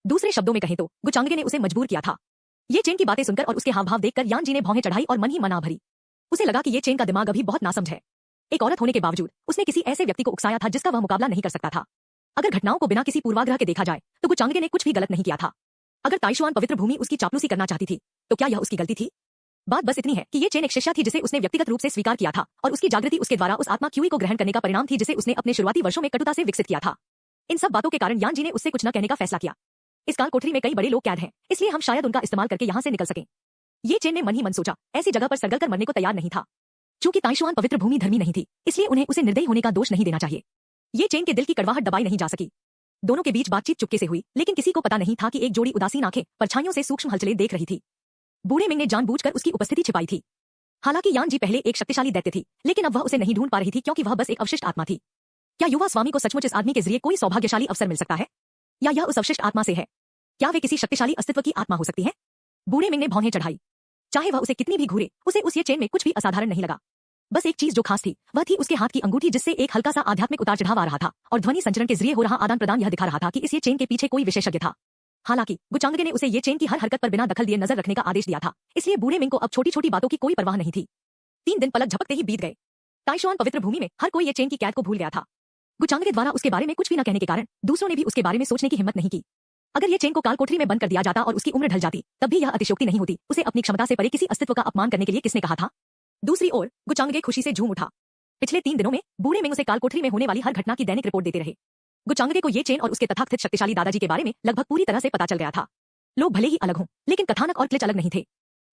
दूसरे शब्दों में कहें तो गुचांगके ने उसे मजबूर किया था। ये चेन की बातें सुनकर और उसके हाव भाव देखकर यानजी ने भौहें चढ़ाई और मन ही मना भरी। उसे लगा कि ये चेन का दिमाग अभी बहुत नासमझ है। एक औरत होने के बावजूद उसने किसी ऐसे व्यक्ति को उकसाया था जिसका वह मुकाबला नहीं कर सकता था। अगर घटनाओं को बिना किसी पूर्वाग्रह के देखा जाए तो गुचांगके ने कुछ भी गलत नहीं किया था। अगर ताइशुआन पवित्र भूमि उसकी चापलूसी करना चाहती थी तो क्या यह उसकी गलती थी? बात बस इतनी है कि ये चेन एक शिष्या थी जिसे उसने व्यक्तिगत रूप से स्वीकार किया था और उसकी जागृति उसके द्वारा उस आत्मा क्यूई को ग्रहण करने का परिणाम थी जिसे उसने अपने शुरुआती वर्षों में कटुता से विकसित किया था। इन सब बातों के कारण यानजी ने उससे कुछ न कहने का फैसला किया। इस काल कोठरी में कई बड़े लोग कैद हैं, इसलिए हम शायद उनका इस्तेमाल करके यहाँ से निकल सकें। ये चेन ने मन ही मन सोचा, ऐसी जगह पर सरगल कर मरने को तैयार नहीं था। चूंकि ताइशुआन पवित्र भूमि धर्मी नहीं थी, इसलिए उन्हें उसे निर्दयी होने का दोष नहीं देना चाहिए। ये चेन के दिल की कड़वाहट दबाई नहीं जा सकी। दोनों के बीच बातचीत चुपके से हुई, लेकिन किसी को पता नहीं था कि एक जोड़ी उदासीन आंखें परछाइयों से सूक्ष्म हलचलें देख रही थी। बूढ़े मिंग ने जानबूझकर उसकी उपस्थिति छिपाई थी। हालांकि यानजी पहले एक शक्तिशाली दैत्य थी, लेकिन अब वह उसे नहीं ढूंढ पा रही थी क्योंकि वह बस एक अवशिष्ट आत्मा थी। क्या युवा स्वामी को सचमुच इस आदमी के जरिए कोई सौभाग्यशाली अवसर मिल सकता है? या यह उस अवशिष्ट आत्मा से है? क्या वे किसी शक्तिशाली अस्तित्व की आत्मा हो सकती है? बूढ़े मिंग ने भौहें चढ़ाई। चाहे वह उसे कितनी भी घूरे, उसे उस ये चेन में कुछ भी असाधारण नहीं लगा। बस एक चीज जो खास थी वह थी उसके हाथ की अंगूठी जिससे एक हल्का सा आध्यात्मिक उतार चढ़ाव आ रहा था और ध्वनि संचरण के जरिए हो रहा आदान प्रदान यह दिखा रहा था कि इस ये चेन के पीछे कोई विशेषज्ञ था। हालांकि गुचांगके ने उसे ये चेन की हर हरकत पर बिना दखल दिए नजर रखने का आदेश दिया था, इसलिए बूढ़े मिंग को अब छोटी छोटी बातों की कोई परवाह नहीं थी। 3 दिन पलक झपकते ही बीत गए। ताइशुआन पवित्र भूमि में हर कोई ये चेन की कैद को भूल गया था। गुचांगके द्वारा उसके बारे में कुछ भी न कहने के कारण दूसरों ने भी उसके बारे में सोचने की हिम्मत नहीं की। अगर ये चेन को काल कोठरी में बंद कर दिया जाता और उसकी उम्र ढल जाती तब भी यह अतिशयोक्ति नहीं होती। उसे अपनी क्षमता से परे किसी अस्तित्व का अपमान करने के लिए किसने कहा था? दूसरी ओर गुचांगके खुशी से झूम उठा। पिछले 3 दिनों में बूढ़े मिंग उसे काल कोठरी में होने वाली हर घटना की दैनिक रिपोर्ट देते रहे। गुचांगके को ये चेन और उसके तथाकथित शक्तिशाली दादाजी के बारे में लगभग पूरी तरह से पता चल गया था। लोग भले ही अलग हों, लेकिन कथानक और क्लिच अलग नहीं थे।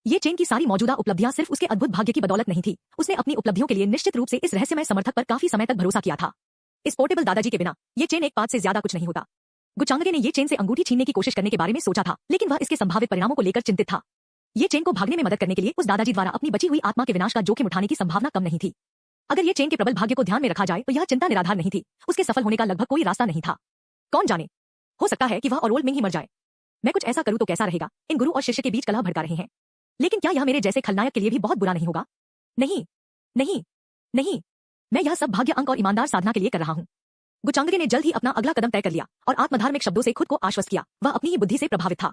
ये चेन की सारी मौजूदा उपलब्धियां सिर्फ उसके अद्भुत भाग्य की बदौलत नहीं थी। उसने अपनी उपलब्धियों के लिए निश्चित रूप से इस रहस्यमय समर्थक पर काफी समय तक भरोसा किया था। इस पोर्टेबल दादाजी के बिना ये चेन एक पाद से ज्यादा कुछ नहीं होता। गुचांगके ने ये चेन से अंगूठी छीनने की कोशिश करने के बारे में सोचा था, लेकिन वह इसके संभावित परिणामों को लेकर चिंतित था। ये चेन को भागने में मदद करने के लिए उस दादाजी द्वारा अपनी बची हुई आत्मा के विनाश का जोखिम उठाने की संभावना कम नहीं थी। अगर ये चेन के प्रबल भाग्य को ध्यान में रखा जाए तो यह चिंता निराधार नहीं थी। उसके सफल होने का लगभग कोई रास्ता नहीं था। कौन जाने, हो सकता है कि वह और ओल्ड मिंग ही मर जाए। मैं कुछ ऐसा करूं तो कैसा रहेगा? इन गुरु और शिष्य के बीच कलह भड़का रहे हैं, लेकिन क्या यह मेरे जैसे खलनायक के लिए भी बहुत बुरा नहीं होगा? नहीं नहीं नहीं, मैं यह सब भाग्य अंक और ईमानदार साधना के लिए कर रहा हूं। गुचांगके ने जल्द ही अपना अगला कदम तय कर लिया और आत्मधार्मिक शब्दों से खुद को आश्वस्त किया। वह अपनी ही बुद्धि से प्रभावित था।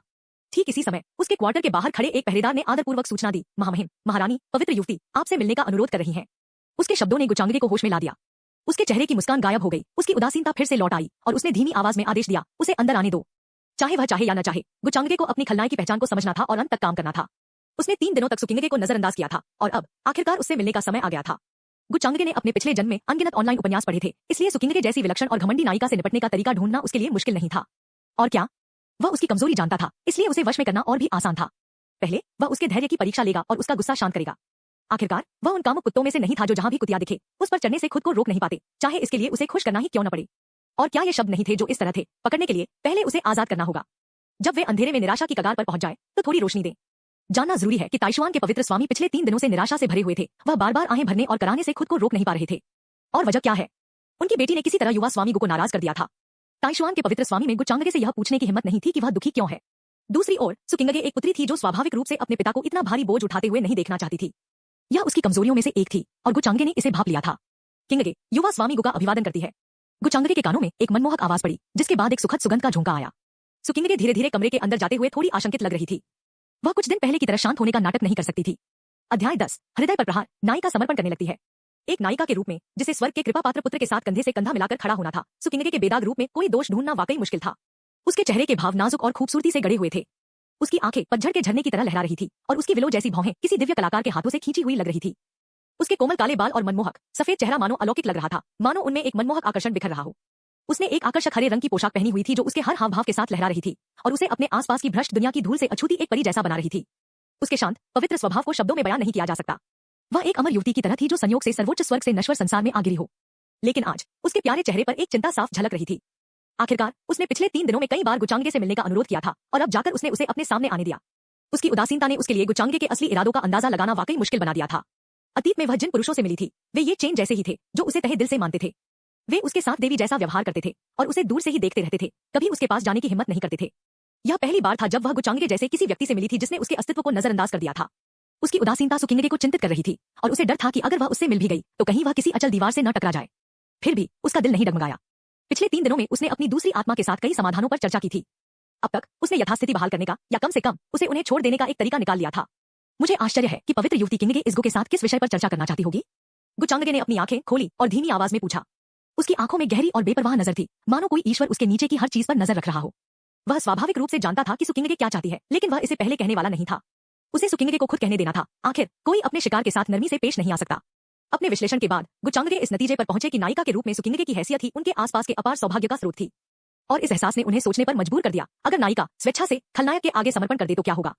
ठीक इसी समय उसके क्वार्टर के बाहर खड़े एक पहरेदार ने आदरपूर्वक सूचना दी, महामहिम, महारानी, पवित्र युवती आपसे मिलने का अनुरोध कर रही हैं। उसके शब्दों ने गुचांगके को होश में ला दिया। उसके चेहरे की मुस्कान गायब हो गई, उसकी उदासीनता फिर से लौट आई और उसने धीमी आवाज में आदेश दिया, उसे अंदर आने दो। चाहे वह चाहे या न चाहे, गुचांगके को अपनी खलनाई की पहचान को समझना था और अंत तक काम करना था। उसने 3 दिनों तक सुकिंगे को नजरअंदाज किया था और अब आखिरकार उससे मिलने का समय आ गया था। गुचांगके ने अपने पिछले जन्म में अनगिनत ऑनलाइन उपन्यास पढ़े थे, इसलिए सुकिंगे जैसी विलक्षण और घमंडी नायिका से निपटने का तरीका ढूंढना उसके लिए मुश्किल नहीं था। और क्या, वह उसकी कमजोरी जानता था, इसलिए उसे वश में करना और भी आसान था। पहले वह उसके धैर्य की परीक्षा लेगा और उसका गुस्सा शांत करेगा। आखिरकार वह उन कामुक कुत्तों में से नहीं था जो जहां भी कुतिया दिखे उस पर चढ़ने से खुद को रोक नहीं पाते, चाहे इसके लिए उसे खुश करना ही क्यों न पड़े। और क्या ये शब्द नहीं थे जो इस तरह थे, पकड़ने के लिए पहले उसे आजाद करना होगा। जब वे अंधेरे में निराशा की कगार पर पहुंच जाए तो थोड़ी रोशनी दें। जानना जरूरी है कि ताइशुआन के पवित्र स्वामी पिछले 3 दिनों से निराशा से भरे हुए थे। वह बार बार आहें भरने और कराने से खुद को रोक नहीं पा रहे थे। और वजह क्या है? उनकी बेटी ने किसी तरह युवा स्वामी गु को नाराज कर दिया था। ताइशुआन के पवित्र स्वामी में गुचांगगे से यह पूछने की हिम्मत नहीं थी कि वह दुखी क्यों है। दूसरी ओर सुकिंगगे एक पुत्री थी जो स्वाभाविक रूप से अपने पिता को इतना भारी बोझ उठाते हुए नहीं देखना चाहती थी। यह उसकी कमजोरियों में से एक थी और गुचांगगे ने इसे भांप लिया था। किंगगे युवा स्वामी गु का अभिवादन करती है। गुचांगगे के कानों में एक मनमोहक आवाज पड़ी, जिसके बाद एक सुखद सुगंध का झोंका आया। सुकिंगगे धीरे धीरे कमरे के अंदर जाते हुए थोड़ी आशंकित लग रही थी। वह कुछ दिन पहले की तरह शांत होने का नाटक नहीं कर सकती थी। अध्याय 10 हृदय पर प्रहार। नायिका समर्पण करने लगती है। एक नायिका के रूप में जिसे स्वर्ग के कृपा पात्र पुत्र के साथ कंधे से कंधा मिलाकर खड़ा होना था, सुकिंगगे के बेदाग रूप में कोई दोष ढूंढना वाकई मुश्किल था। उसके चेहरे के भाव नाजुक और खूबसूरती से गड़े हुए थे। उसकी आंखें पतझड़ के झरने की तरह लहरा रही थी और उसकी विलो जैसी भौहें किसी दिव्य कलाकार के हाथों से खींची हुई लग रही थी। उसके कोमल काले बाल और मनमोहक सफेद चेहरा मानो अलौकिक लग रहा था, मानो उनमें एक मनमोहक आकर्षण बिखर रहा हो। उसने एक आकर्षक हरे रंग की पोशाक पहनी हुई थी जो उसके हर हाव भाव के साथ लहरा रही थी और उसे अपने आसपास की भ्रष्ट दुनिया की धूल से अछूती एक परी जैसा बना रही थी। उसके शांत पवित्र स्वभाव को शब्दों में बयान नहीं किया जा सकता। वह एक अमर युवती की तरह थी जो संयोग से सर्वोच्च स्वर्ग से नश्वर संसार में आ गिरी हो। लेकिन आज उसके प्यारे चेहरे पर एक चिंता साफ झलक रही थी। आखिरकार उसने पिछले 3 दिनों में कई बार गुचांगगे से मिलने का अनुरोध किया था और अब जाकर उसने उसे अपने सामने आने दिया। उसकी उदासीनता ने उसके लिए गुचांगगे के असली इरादों का अंदाजा लगाना वाकई मुश्किल बना दिया था। अतीत में वह जिन पुरुषों से मिली थी वे ये चेन जैसे ही थे जो उसे तहे दिल से मानते थे। वे उसके साथ देवी जैसा व्यवहार करते थे और उसे दूर से ही देखते रहते थे, कभी उसके पास जाने की हिम्मत नहीं करते थे। यह पहली बार था जब वह गुचांगगे जैसे किसी व्यक्ति से मिली थी जिसने उसके अस्तित्व को नजरअंदाज कर दिया था। उसकी उदासीनता सुकिंगगे को चिंतित कर रही थी और उसे डर था कि अगर वह उससे मिल भी गई तो कहीं वह किसी अचल दीवार से न टकरा जाए। फिर भी उसका दिल नहीं डगमगाया। पिछले 3 दिनों में उसने अपनी दूसरी आत्मा के साथ कई समाधानों पर चर्चा की थी। अब तक उसने यथास्थिति बहाल करने का या कम से कम उसे उन्हें छोड़ देने का एक तरीका निकाल लिया था। मुझे आश्चर्य है कि पवित्र युवती किंगगे इस गु के साथ किस विषय पर चर्चा करना चाहती होगी। गुचांगगे ने अपनी आंखें खोली और धीमी आवाज में पूछा। उसकी आंखों में गहरी और बेपरवाह नजर थी, मानो कोई ईश्वर उसके नीचे की हर चीज पर नजर रख रहा हो। वह स्वाभाविक रूप से जानता था कि सुकिंगगे क्या चाहती है, लेकिन वह इसे पहले कहने वाला नहीं था। उसे सुकिंगगे को खुद कहने देना था। आखिर कोई अपने शिकार के साथ नरमी से पेश नहीं आ सकता। अपने विश्लेषण के बाद गुचांगगे इस नतीजे पर पहुंचे कि नायिका के रूप में सुकिंगगे की हैसियत ही उनके आसपास के अपार सौभाग्य का स्रोत थी। और इस एहसास ने उन्हें सोचने पर मजबूर कर दिया, अगर नायिका स्वेच्छा से खलनायक के आगे समर्पण कर दे तो क्या होगा।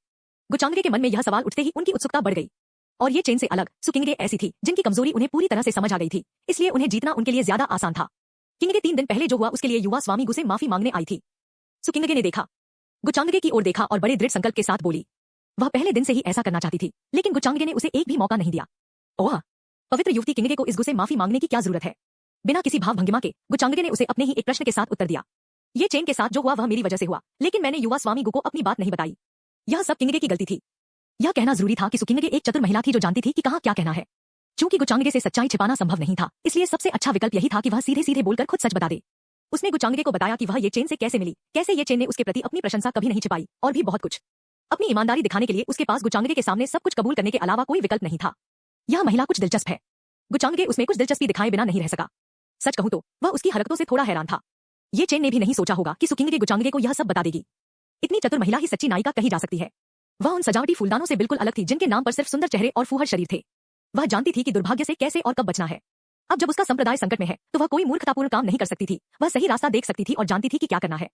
गुचांगगे के मन में यह सवाल उठते ही उनकी उत्सुकता बढ़ गई। और ये चेन से अलग सुकिंगगे ऐसी थी जिनकी कमजोरी उन्हें पूरी तरह से समझ आ गई थी, इसलिए उन्हें जीतना उनके लिए ज्यादा आसान था। किंगगे 3 दिन पहले जो हुआ उसके लिए युवा स्वामी गु से माफी मांगने आई थी। सुकिंगगे ने देखा, गुचांगगे की ओर देखा और बड़े दृढ़ संकल्प के साथ बोली। वह पहले दिन से ही ऐसा करना चाहती थी, लेकिन गुचांगगे ने उसे एक भी मौका नहीं दिया। ओह, पवित्र युवती किंगगे को इस गु से माफी मांगने की क्या जरूरत है। बिना किसी भाव भंगिमा के गुचांगगे ने उसे अपने ही एक प्रश्न के साथ उत्तर दिया। ये चेन के साथ जो हुआ वह मेरी वजह से हुआ, लेकिन मैंने युवा स्वामी गु को अपनी बात नहीं बताई। यह सब किंगगे की गलती थी। यह कहना जरूरी था कि सुकिंगगे एक चतुर महिला थी जो जानती थी कि कहाँ क्या कहना है। चूंकि गुचांगगे से सच्चाई छिपाना संभव नहीं था, इसलिए सबसे अच्छा विकल्प यही था कि वह सीधे सीधे बोलकर खुद सच बता दे। उसने गुचांगगे को बताया कि वह ये चेन से कैसे मिली, कैसे ये चेन ने उसके प्रति अपनी प्रशंसा कभी नहीं छिपाई, और भी बहुत कुछ। अपनी ईमानदारी दिखाने के लिए उसके पास गुचांगगे के सामने सब कुछ कबूल करने के अलावा कोई विकल्प नहीं था। यह महिला कुछ दिलचस्प है। गुचांगगे उसमें कुछ दिलचस्पी दिखाए बिना नहीं रह सका। सच कहूं तो वह उसकी हरकतों से थोड़ा हैरान था। ये चेन ने भी नहीं सोचा होगा कि सुकिंगगे गुचांगगे को यह सब बता देगी। इतनी चतुर महिला ही सच्ची नायिका कही जा सकती है। वह उन सजावटी फूलदानों से बिल्कुल अलग थी जिनके नाम पर सिर्फ सुंदर चेहरे और फूहड़ शरीर थे। वह जानती थी कि दुर्भाग्य से कैसे और कब बचना है। अब जब उसका संप्रदाय संकट में है तो वह कोई मूर्खतापूर्ण काम नहीं कर सकती थी। वह सही रास्ता देख सकती थी और जानती थी कि क्या करना है।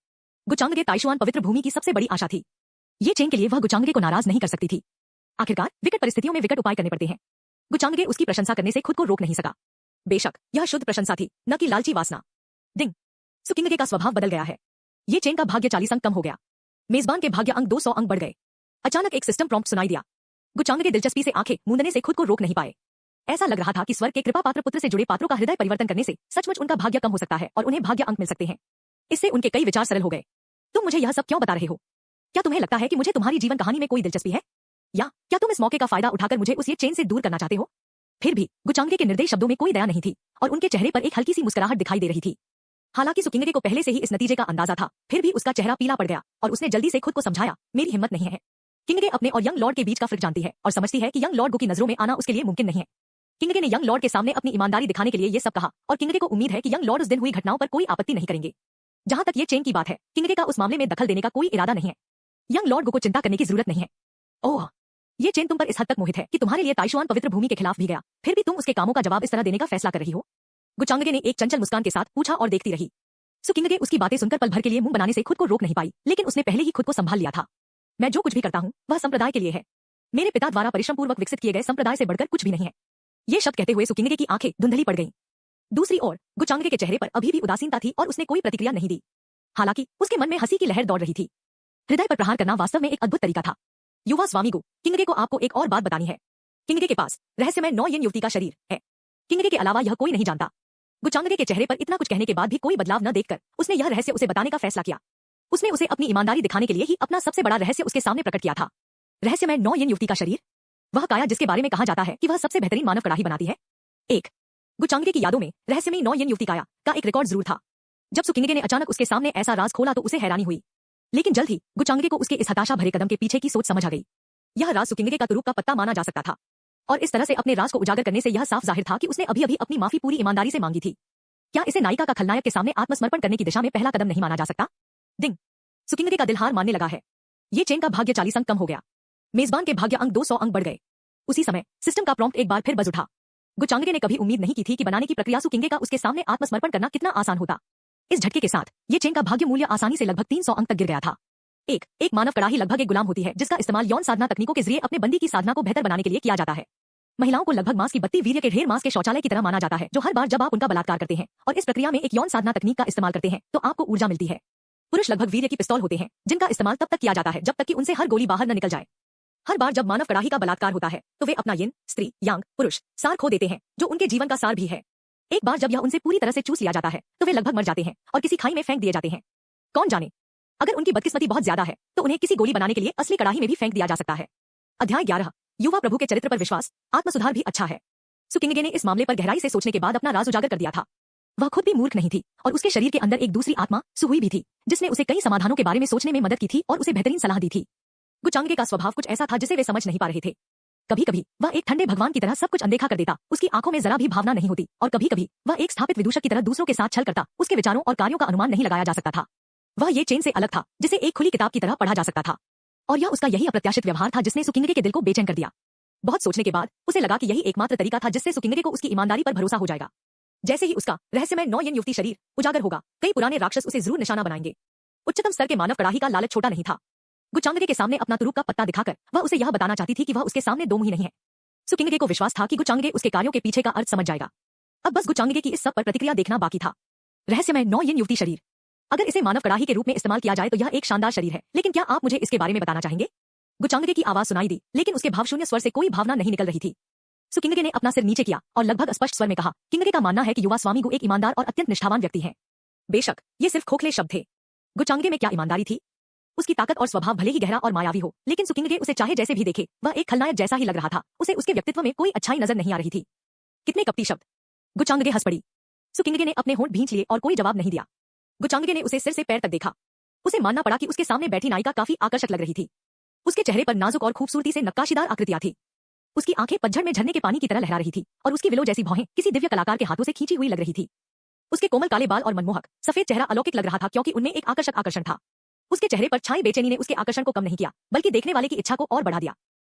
गुचांगगे ताइशुआन पवित्र भूमि की सबसे बड़ी आशा थी। ये चेन के लिए वह गुचांगगे को नाराज नहीं कर सकती थी। आखिरकार विकट परिस्थितियों में विकट उपाय करने पड़ते हैं। गुचांगगे उसकी प्रशंसा करने से खुद को रोक नहीं सका। बेशक यह शुद्ध प्रशंसा थी, न कि लालची वासना। डिंग, सुकिंगगे का स्वभाव बदल गया है। ये चेन का भाग्य 40 अंक कम हो गया। मेजबान के भाग्य अंक 200 अंक बढ़ गए। अचानक एक सिस्टम प्रॉम्प्ट सुनाई दिया। गुचांगगे दिलचस्पी से आंखें मूंदने से खुद को रोक नहीं पाए। ऐसा लग रहा था कि स्वर्ग के कृपा पात्र पुत्र से जुड़े पात्रों का हृदय परिवर्तन करने से सचमुच उनका भाग्य कम हो सकता है और उन्हें भाग्य अंक मिल सकते हैं। इससे उनके कई विचार सरल हो गए। तुम मुझे यह सब क्यों बता रहे हो? क्या तुम्हें लगता है कि मुझे तुम्हारी जीवन कहानी में कोई दिलचस्पी है, या क्या तुम इस मौके का फायदा उठाकर मुझे उस ये चेन से दूर करना चाहते हो? फिर भी गुचांगगे के निर्दयी शब्दों में कोई दया नहीं थी और उनके चेहरे पर एक हल्की सी मुस्कुराहट दिखाई दे रही थी। हालांकि सुकिंगगे को पहले से ही इस नतीजे का अंदाजा था, फिर भी उसका चेहरा पीला पड़ गया और उसने जल्दी से खुद को समझाया, मेरी हिम्मत नहीं है। किंगगे अपने और यंग लॉर्ड के बीच का फर्क जानती है और समझती है कि यंग लॉर्ड गु की नजरों में आना उसके लिए मुमकिन नहीं है। किंगगे ने यंग लॉर्ड के सामने अपनी ईमानदारी दिखाने के लिए ये सब कहा और किंगगे को उम्मीद है कि यंग लॉर्ड उस दिन हुई घटनाओं पर कोई आपत्ति नहीं करेंगे। जहां तक ये चेन की बात है, किंगगे का उस मामले में दखल देने का कोई इरादा नहीं है। यंग लॉर्ड गु को चिंता करने की जरूरत नहीं है। ओह, ये चेन तुम पर इस हद तक मोहित है कि तुम्हारे लिए ताइशुआन पवित्र भूमि के खिलाफ भी गया, फिर भी तुम उसके कामों का जवाब इस तरह देने का फैसला कर रही हो? गुचांगगे ने एक चंचल मुस्कान के साथ पूछा और देखती रही। सुकिंगगे उसकी बातें सुनकर पल भर के लिए मुंह बनाने से खुद को रोक नहीं पाई, लेकिन उसने पहले ही खुद को संभाल लिया था। मैं जो कुछ भी करता हूँ वह संप्रदाय के लिए है। मेरे पिता द्वारा परिश्रम पूर्वक विकसित किए गए संप्रदाय से बढ़कर कुछ भी नहीं है। ये शब्द कहते हुए सुकिंगगे की आंखें धुंधली पड़ गईं। दूसरी ओर गुचांगगे के चेहरे पर अभी भी उदासीनता थी और उसने कोई प्रतिक्रिया नहीं दी। हालांकि उसके मन में हंसी की लहर दौड़ रही थी। हृदय पर प्रहार करना वास्तव में एक अद्भुत तरीका था। युवा स्वामीगु, किंगगे को आपको एक और बात बतानी है। किंगगे के पास रहस्यमय 9 यन युवती का शरीर है। किंगगे के अलावा यह कोई नहीं जानता। गुचांगगे के चेहरे पर इतना कुछ कहने के बाद भी कोई बदलाव न देखकर उसने यह रहस्य उसे बताने का फैसला किया। उसने उसे अपनी ईमानदारी दिखाने के लिए ही अपना सबसे बड़ा रहस्य उसके सामने प्रकट किया था। रहस्यमय 9 यन युवती का शरीर, वह काया जिसके बारे में कहा जाता है कि वह सबसे बेहतरीन मानव कड़ाही बनाती है। एक गुचांगगे की यादों में रहस्यमय 9 यन युवती काया का एक रिकॉर्ड जरूर था। जब सुकिंगगे ने अचानक उसके सामने ऐसा राज खोला तो उसे हैरानी हुई, लेकिन जल्द ही गुचांगगे को उसके इस हताशा भरे कदम के पीछे की सोच समझ आ गई। यह राज सुकिंगगे का तुरुप का पत्ता माना जा सकता था, और इस तरह से अपने राज को उजागर करने से यह साफ जाहिर था कि उसने अभी-अभी अपनी माफी पूरी ईमानदारी से मांगी थी। क्या इसे नायिका का खलनायक के सामने आत्मसमर्पण करने की दिशा में पहला कदम नहीं माना जा सकता? डिंग, सुकिंगगे का दिल हार मानने लगा है। ये चेन का भाग्य 40 अंक कम हो गया। मेजबान के भाग्य अंक 200 अंक बढ़ गए। उसी समय सिस्टम का प्रॉम्प्ट एक बार फिर बज उठा। गुचांगगे ने कभी उम्मीद नहीं की थी कि बनाने की प्रक्रिया सुकिंगगे का उसके सामने आत्मसमर्पण करना कितना आसान होता। इस झटके के साथ ये चेन का भाग्य मूल्य आसानी से लगभग 300 अंक तक गिर गया था। एक मानव कड़ाही लगभग एक गुलाम होती है जिसका इस्तेमाल यौन साधना तकनीकों के जरिए अपने बंदी की साधना को बेहतर बनाने के लिए किया जाता है। महिलाओं को लगभग मांस की बत्ती वीर्य के ढेर मांस के शौचालय की तरह माना जाता है, जो हर बार जब आप उनका बलात्कार करते हैं और इस प्रक्रिया में एक यौन साधना तकनीक का इस्तेमाल करते हैं तो आपको ऊर्जा मिलती है। पुरुष लगभग वीर्य की पिस्तौल होते हैं जिनका इस्तेमाल तब तक किया जाता है जब तक कि उनसे हर गोली बाहर न निकल जाए। हर बार जब मानव कड़ाही का बलात्कार होता है तो वे अपना यिन, स्त्री, यांग, पुरुष सार खो देते हैं, जो उनके जीवन का सार भी है। एक बार जब यह उनसे पूरी तरह से चूस लिया जाता है तो वे लगभग मर जाते हैं और किसी खाई में फेंक दिए जाते हैं। कौन जाने, अगर उनकी बदकिस्मती बहुत ज्यादा है तो उन्हें किसी गोली बनाने के लिए असली कड़ाही में भी फेंक दिया जा सकता है। अध्याय 11, युवा प्रभु के चरित्र पर विश्वास, आत्मसुधार भी अच्छा है। सुकिंगगे ने इस मामले पर गहराई से सोचने के बाद अपना राज उजागर कर दिया था। वह खुद भी मूर्ख नहीं थी और उसके शरीर के अंदर एक दूसरी आत्मा सुहुई भी थी, जिसने उसे कई समाधानों के बारे में सोचने में मदद की थी और उसे बेहतरीन सलाह दी थी। गुचांगगे का स्वभाव कुछ ऐसा था जिसे वे समझ नहीं पा रहे थे। कभी-कभी वह एक ठंडे भगवान की तरह सब कुछ अनदेखा कर देता, उसकी आंखों में जरा भी भावना नहीं होती, और कभी-कभी वह एक स्थापित विदूषक की तरह दूसरों के साथ छल करता, उसके विचारों और कार्यों का अनुमान नहीं लगाया जा सकता था। वह ये चेन से अलग था जिसे एक खुली किताब की तरह पढ़ा जा सकता था, और यह उसका यही अप्रत्याशित व्यवहार था जिसने सुकिंगगे के दिल को बेचैन कर दिया। बहुत सोचने के बाद उसे लगा कि यही एकमात्र तरीका था जिससे सुकिंगगे को उसकी ईमानदारी पर भरोसा हो जाएगा। जैसे ही उसका रहस्यमय 9 यन युवती शरीर उजागर होगा, कई पुराने राक्षस उसे जरूर निशाना बनाएंगे। उच्चतम स्तर के मानव कड़ाही का लालच छोटा नहीं था। गुचांगगे के सामने अपना तुरुप का पत्ता दिखाकर वह उसे यह बताना चाहती थी कि वह उसके सामने दो मुही नहीं है। सुकिंगगे को विश्वास था कि गुचांगगे उसके कार्यों के पीछे का अर्थ समझ जाएगा। अब बस गुचांगगे की इस सब पर प्रतिक्रिया देखना बाकी था। रहस्यमय 9 यन युवती शरीर, अगर इसे मानव कड़ाही के रूप में इस्तेमाल किया जाए तो यह एक शानदार शरीर है, लेकिन क्या आप मुझे इसके बारे में बताना चाहेंगे? गुचांगगे की आवाज सुनाई दी, लेकिन उसके भावशून्य स्वर से कोई भावना नहीं निकल रही थी। सुकिंगगे ने अपना सिर नीचे किया और लगभग स्पष्ट स्वर में कहा, किंगगे का मानना है कि युवा स्वामीगु एक ईमानदार और अत्यंत निष्ठावान व्यक्ति है। बेशक ये सिर्फ खोखले शब्द थे। गुचांगगे में क्या ईमानदारी थी? उसकी ताकत और स्वभाव भले ही गहरा और मायावी हो, लेकिन सुकिंगगे उसे चाहे जैसे भी देखे वह एक खलनायक जैसा ही लग रहा था। उसे उसके व्यक्तित्व में कोई अच्छाई नजर नहीं आ रही थी। कितने कपटी शब्द! गुचांगगे हंस पड़ी। सुकिंगगे ने अपने होंठ भींच लिए और कोई जवाब नहीं दिया। गुचांगगे ने उसे सिर से पैर तक देखा। उसे मानना पड़ा कि उसके सामने बैठी नायिका काफी आकर्षक लग रही थी। उसके चेहरे पर नाजुक और खूबसूरती से नक्काशीदार आकृतियां थी। उसकी आंखें पतझड़ में झरने के पानी की तरह लहरा रही थी, और उसकी विलो जैसी भौहें किसी दिव्य कलाकार के हाथों से खींची हुई लग रही थी। उसके कोमल काले बाल और मनमोहक सफेद चेहरा अलौकिक लग रहा था, क्योंकि उनमें एक आकर्षक आकर्षण था। उसके चेहरे पर छाई बेचैनी ने उसके आकर्षण को कम नहीं किया, बल्कि देखने वाले की इच्छा को और बढ़ा दिया।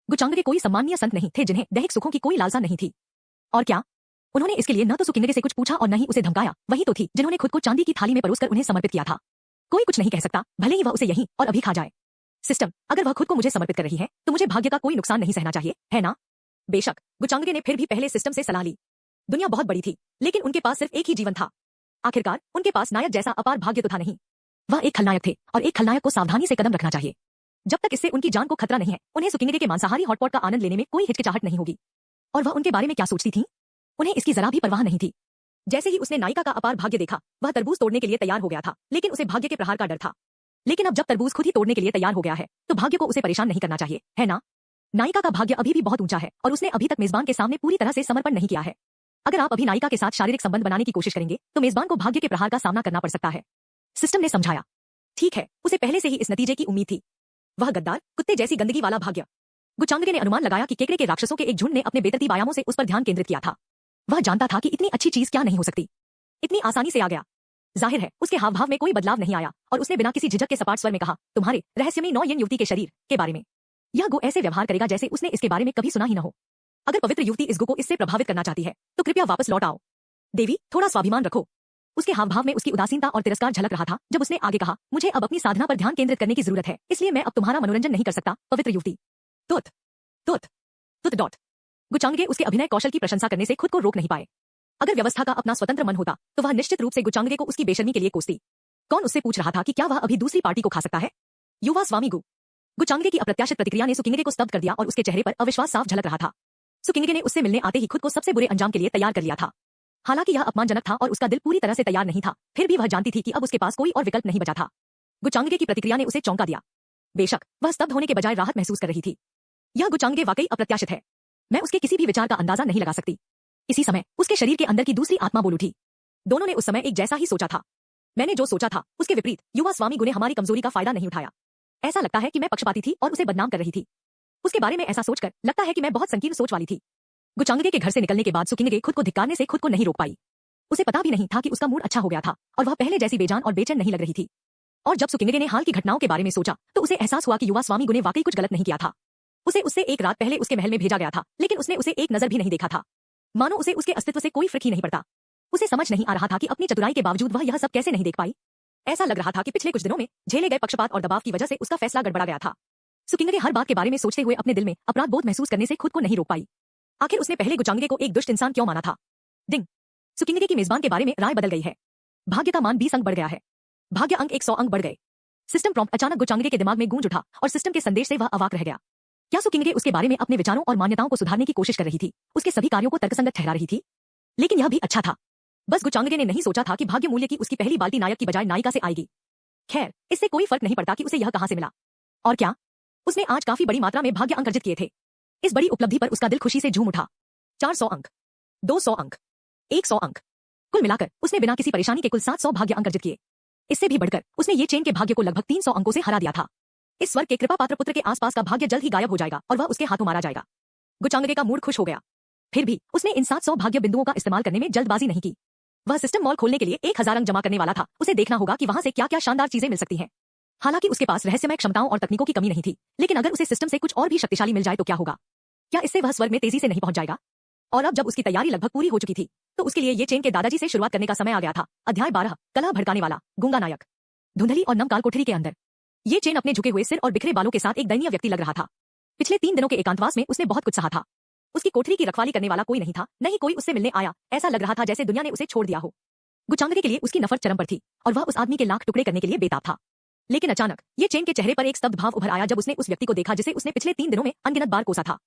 गुचांगगे कोई सम्मानीय संत नहीं थे जिन्हें दैहिक सुखों की कोई लालसा नहीं थी। और क्या उन्होंने इसके लिए न तो सुकिंगगे से कुछ पूछा और न ही उसे धमकाया? वही तो थी जिन्होंने खुद को चांदी की थाली में परोसकर उन्हें समर्पित किया था। कोई कुछ नहीं कह सकता, भले ही वह उसे यहीं और अभी खा जाए। सिस्टम, अगर वह खुद को मुझे समर्पित कर रही है तो मुझे भाग्य का कोई नुकसान नहीं सहना चाहिए, है ना? बेशक, गुचांगगे ने फिर भी पहले सिस्टम से सलाह ली। दुनिया बहुत बड़ी थी, लेकिन उनके पास सिर्फ एक ही जीवन था। आखिरकार उनके पास नायक जैसा अपार भाग्य तो था नहीं। वह एक खलनायक थे, और एक खलनायक को सावधानी से कदम रखना चाहिए। जब तक इससे उनकी जान को खतरा नहीं है, उन्हें सुकिंगगे के मांसाहारी हॉटपॉट का आनंद लेने में कोई हिचकिचाहट नहीं होगी। और वह उनके बारे में क्या सोचती थी? उन्हें इसकी जरा भी परवाह नहीं थी। जैसे ही उसने नायिका का अपार भाग्य देखा, वह तरबूज तोड़ने के लिए तैयार हो गया था, लेकिन उसे भाग्य के प्रहार का डर था। लेकिन अब जब तरबूज खुद ही तोड़ने के लिए तैयार हो गया है, तो भाग्य को उसे परेशान नहीं करना चाहिए, है ना? नायिका का भाग्य अभी भी बहुत ऊंचा है, और उसने अभी तक मेजबान के सामने पूरी तरह से समर्पण नहीं किया है। अगर आप अभी नायिका के साथ शारीरिक संबंध बनाने की कोशिश करेंगे तो मेजबान को भाग्य के प्रहार का सामना करना पड़ सकता है। सिस्टम ने समझाया। ठीक है, उसे पहले से ही इस नतीजे की उम्मीद थी। वह गद्दार, कुत्ते जैसी गंदगी वाला भाग्य। गुचांगगे ने अनुमान लगाया कि केकड़े के राक्षसों के एक झुंड ने अपने बेतरतीब आयामों से उस पर ध्यान केंद्रित किया था। वह जानता था कि इतनी अच्छी चीज क्या नहीं हो सकती। इतनी आसानी से आ गया। जाहिर है उसके हाव भाव में कोई बदलाव नहीं आया, और उसने बिना किसी झिझक के सपाट स्वर में कहा, तुम्हारे रहस्यमयी 9 यन युवती के शरीर के बारे में। यह गो ऐसे व्यवहार करेगा जैसे उसने इसके बारे में कभी सुना ही न हो। अगर पवित्र युवती इस गो को इससे प्रभावित करना चाहती है तो कृपया वापस लौट आओ। देवी, थोड़ा स्वाभिमान रखो। उसके हाव भाव में उसकी उदासीनता और तिरस्कार झलक रहा था जब उसने आगे कहा, मुझे अब अपनी साधना पर ध्यान केंद्रित करने की जरूरत है, इसलिए मैं अब तुम्हारा मनोरंजन नहीं कर सकता, पवित्र युवती। तुत तुत तुत डॉट। गुचांगगे उसके अभिनय कौशल की प्रशंसा करने से खुद को रोक नहीं पाए। अगर व्यवस्था का अपना स्वतंत्र मन होता तो वह निश्चित रूप से गुचांगगे को उसकी बेशर्मी के लिए कोसती। कौन उससे पूछ रहा था कि क्या वह अभी दूसरी पार्टी को खा सकता है? युवा स्वामीगु। गुचांगके की अप्रत्याशित प्रतिक्रिया ने सुकिंगे को स्तब्ध कर दिया और उसके चेहरे पर अविश्वास साफ झलक रहा था। सुकिंगे ने उससे मिलने आते ही खुद को सबसे बुरे अंजाम के लिए तैयार कर लिया था। हालांकि यह अपमानजनक था और उसका दिल पूरी तरह से तैयार नहीं था, फिर भी वह जानती थी कि अब उसके पास कोई और विकल्प नहीं बचा था। गुचांगके की प्रतिक्रिया ने उसे चौंका दिया। बेशक वह स्तब्ध होने के बजाय राहत महसूस कर रही थी। यह गुचांगके वाकई अप्रत्याशित है। मैं उसके किसी भी विचार का अंदाजा नहीं लगा सकती। इसी समय उसके शरीर के अंदर की दूसरी आत्मा बोल उठी। दोनों ने उस समय एक जैसा ही सोचा था। मैंने जो सोचा था उसके विपरीत युवा स्वामी गुने हमारी कमजोरी का फायदा नहीं उठाया। ऐसा लगता है कि मैं पक्षपाती थी और उसे बदनाम कर रही थी। उसके बारे में ऐसा सोचकर लगता है कि मैं बहुत संकीर्ण सोच वाली थी। गुचांगके के घर से निकलने के बाद सुकिंगे खुद को धिक्कारने से खुद को नहीं रोक पाई। उसे पता भी नहीं था कि उसका मूड अच्छा हो गया था और वह पहले जैसी बेजान और बेचैन नहीं लग रही थी। और जब सुकिंगे ने हाल की घटनाओं के बारे में सोचा तो उसे एहसास हुआ कि युवा स्वामी गुने वाकई कुछ गलत नहीं किया था। उसे उससे एक रात पहले उसके महल में भेजा गया था, लेकिन उसने उसे एक नजर भी नहीं देखा था, मानो उसे उसके अस्तित्व से कोई फर्क ही नहीं पड़ता। उसे समझ नहीं आ रहा था कि अपनी चतुराई के बावजूद वह यह सब कैसे नहीं देख पाई। ऐसा लग रहा था कि पिछले कुछ दिनों में झेले गए पक्षपात और दबाव की वजह से उसका फैसला गड़बड़ा गया था। सुकिंगे हर बात के बारे में सोचते हुए अपने दिल में अपराध बोध महसूस करने से खुद को नहीं रोक पाई। आखिर उसने पहले गुचांगके को एक दुष्ट इंसान क्यों माना था। डिंग, सुकिंगे की मेजबान के बारे में राय बदल गई है। भाग्य का मान 20 अंक बढ़ गया है। भाग्य अंक 100 अंक बढ़ गए। सिस्टम प्रॉम्प्ट अचानक गुचांगके के दिमाग में गूंज उठा और सिस्टम के संदेश से वह अवाक रह गया। क्या सुकिंगे उसके बारे में अपने विचारों और मान्यताओं को सुधारने की कोशिश कर रही थी, उसके सभी कार्यों को तर्कसंगत ठहरा रही थी? लेकिन यह भी अच्छा था। बस गुचांगके ने नहीं सोचा था कि भाग्य मूल्य की उसकी पहली बाल्टी नायक की बजाय नायिका से आएगी। खैर, इससे कोई फर्क नहीं पड़ता कि उसे यह कहां से मिला। और क्या उसने आज काफी बड़ी मात्रा में भाग्य अंक अर्जित किए थे। इस बड़ी उपलब्धि पर उसका दिल खुशी से झूम उठा। 400 अंक, 200 अंक, 100 अंक, कुल मिलाकर उसने बिना किसी परेशानी के कुल 700 भाग्य अंक अर्जित किए। इससे भी बढ़कर उसने ये चेन के भाग्य को लगभग 300 अंकों से हरा दिया था। इस स्वर्ग के कृपा पात्र पुत्र के आसपास का भाग्य जल्द ही गायब हो जाएगा और वह उसके हाथों मारा जाएगा। गुचांगके का मूड खुश हो गया। फिर भी उसने इन 700 भाग्य बिंदुओं का इस्तेमाल करने में जल्दबाजी नहीं की। वह सिस्टम मॉल खोलने के लिए 1000 अंक जमा करने वाला था। उसे देखना होगा कि वहां से क्या क्या शानदार चीजें मिल सकती हैं। हालांकि उसके पास रहस्यमय क्षमताओं और तकनीकों की कमी नहीं थी, लेकिन अगर उसे सिस्टम से कुछ और भी शक्तिशाली मिल जाए तो क्या होगा? क्या इससे वह स्वर्ग में तेजी से नहीं पहुंच जाएगा? और अब जब उसकी तैयारी लगभग पूरी हो चुकी थी तो उसके लिए ये चेन के दादाजी से शुरुआत करने का समय आ गया था। अध्याय 12, कलह भड़काने वाला गूंगा नायक। धुंधली और नम काल कोठरी के अंदर ये चेन अपने झुके हुए सिर और बिखरे बालों के साथ एक दयनीय व्यक्ति लग रहा था। पिछले 3 दिनों के एकांतवास में उसने बहुत कुछ सहा था। उसकी कोठरी की रखवाली करने वाला कोई नहीं था, नहीं कोई उससे मिलने आया। ऐसा लग रहा था जैसे दुनिया ने उसे छोड़ दिया हो। गुचांगके के लिए उसकी नफरत चरम पर थी और वह उस आदमी के लाख टुकड़े करने के लिए बेताब था। लेकिन अचानक ये चेन के चेहरे पर एक स्तब्ध भाव उभर आया जब उसने उस व्यक्ति को देखा जिसे उसने पिछले 3 दिनों में अनगिनत बार कोसा था।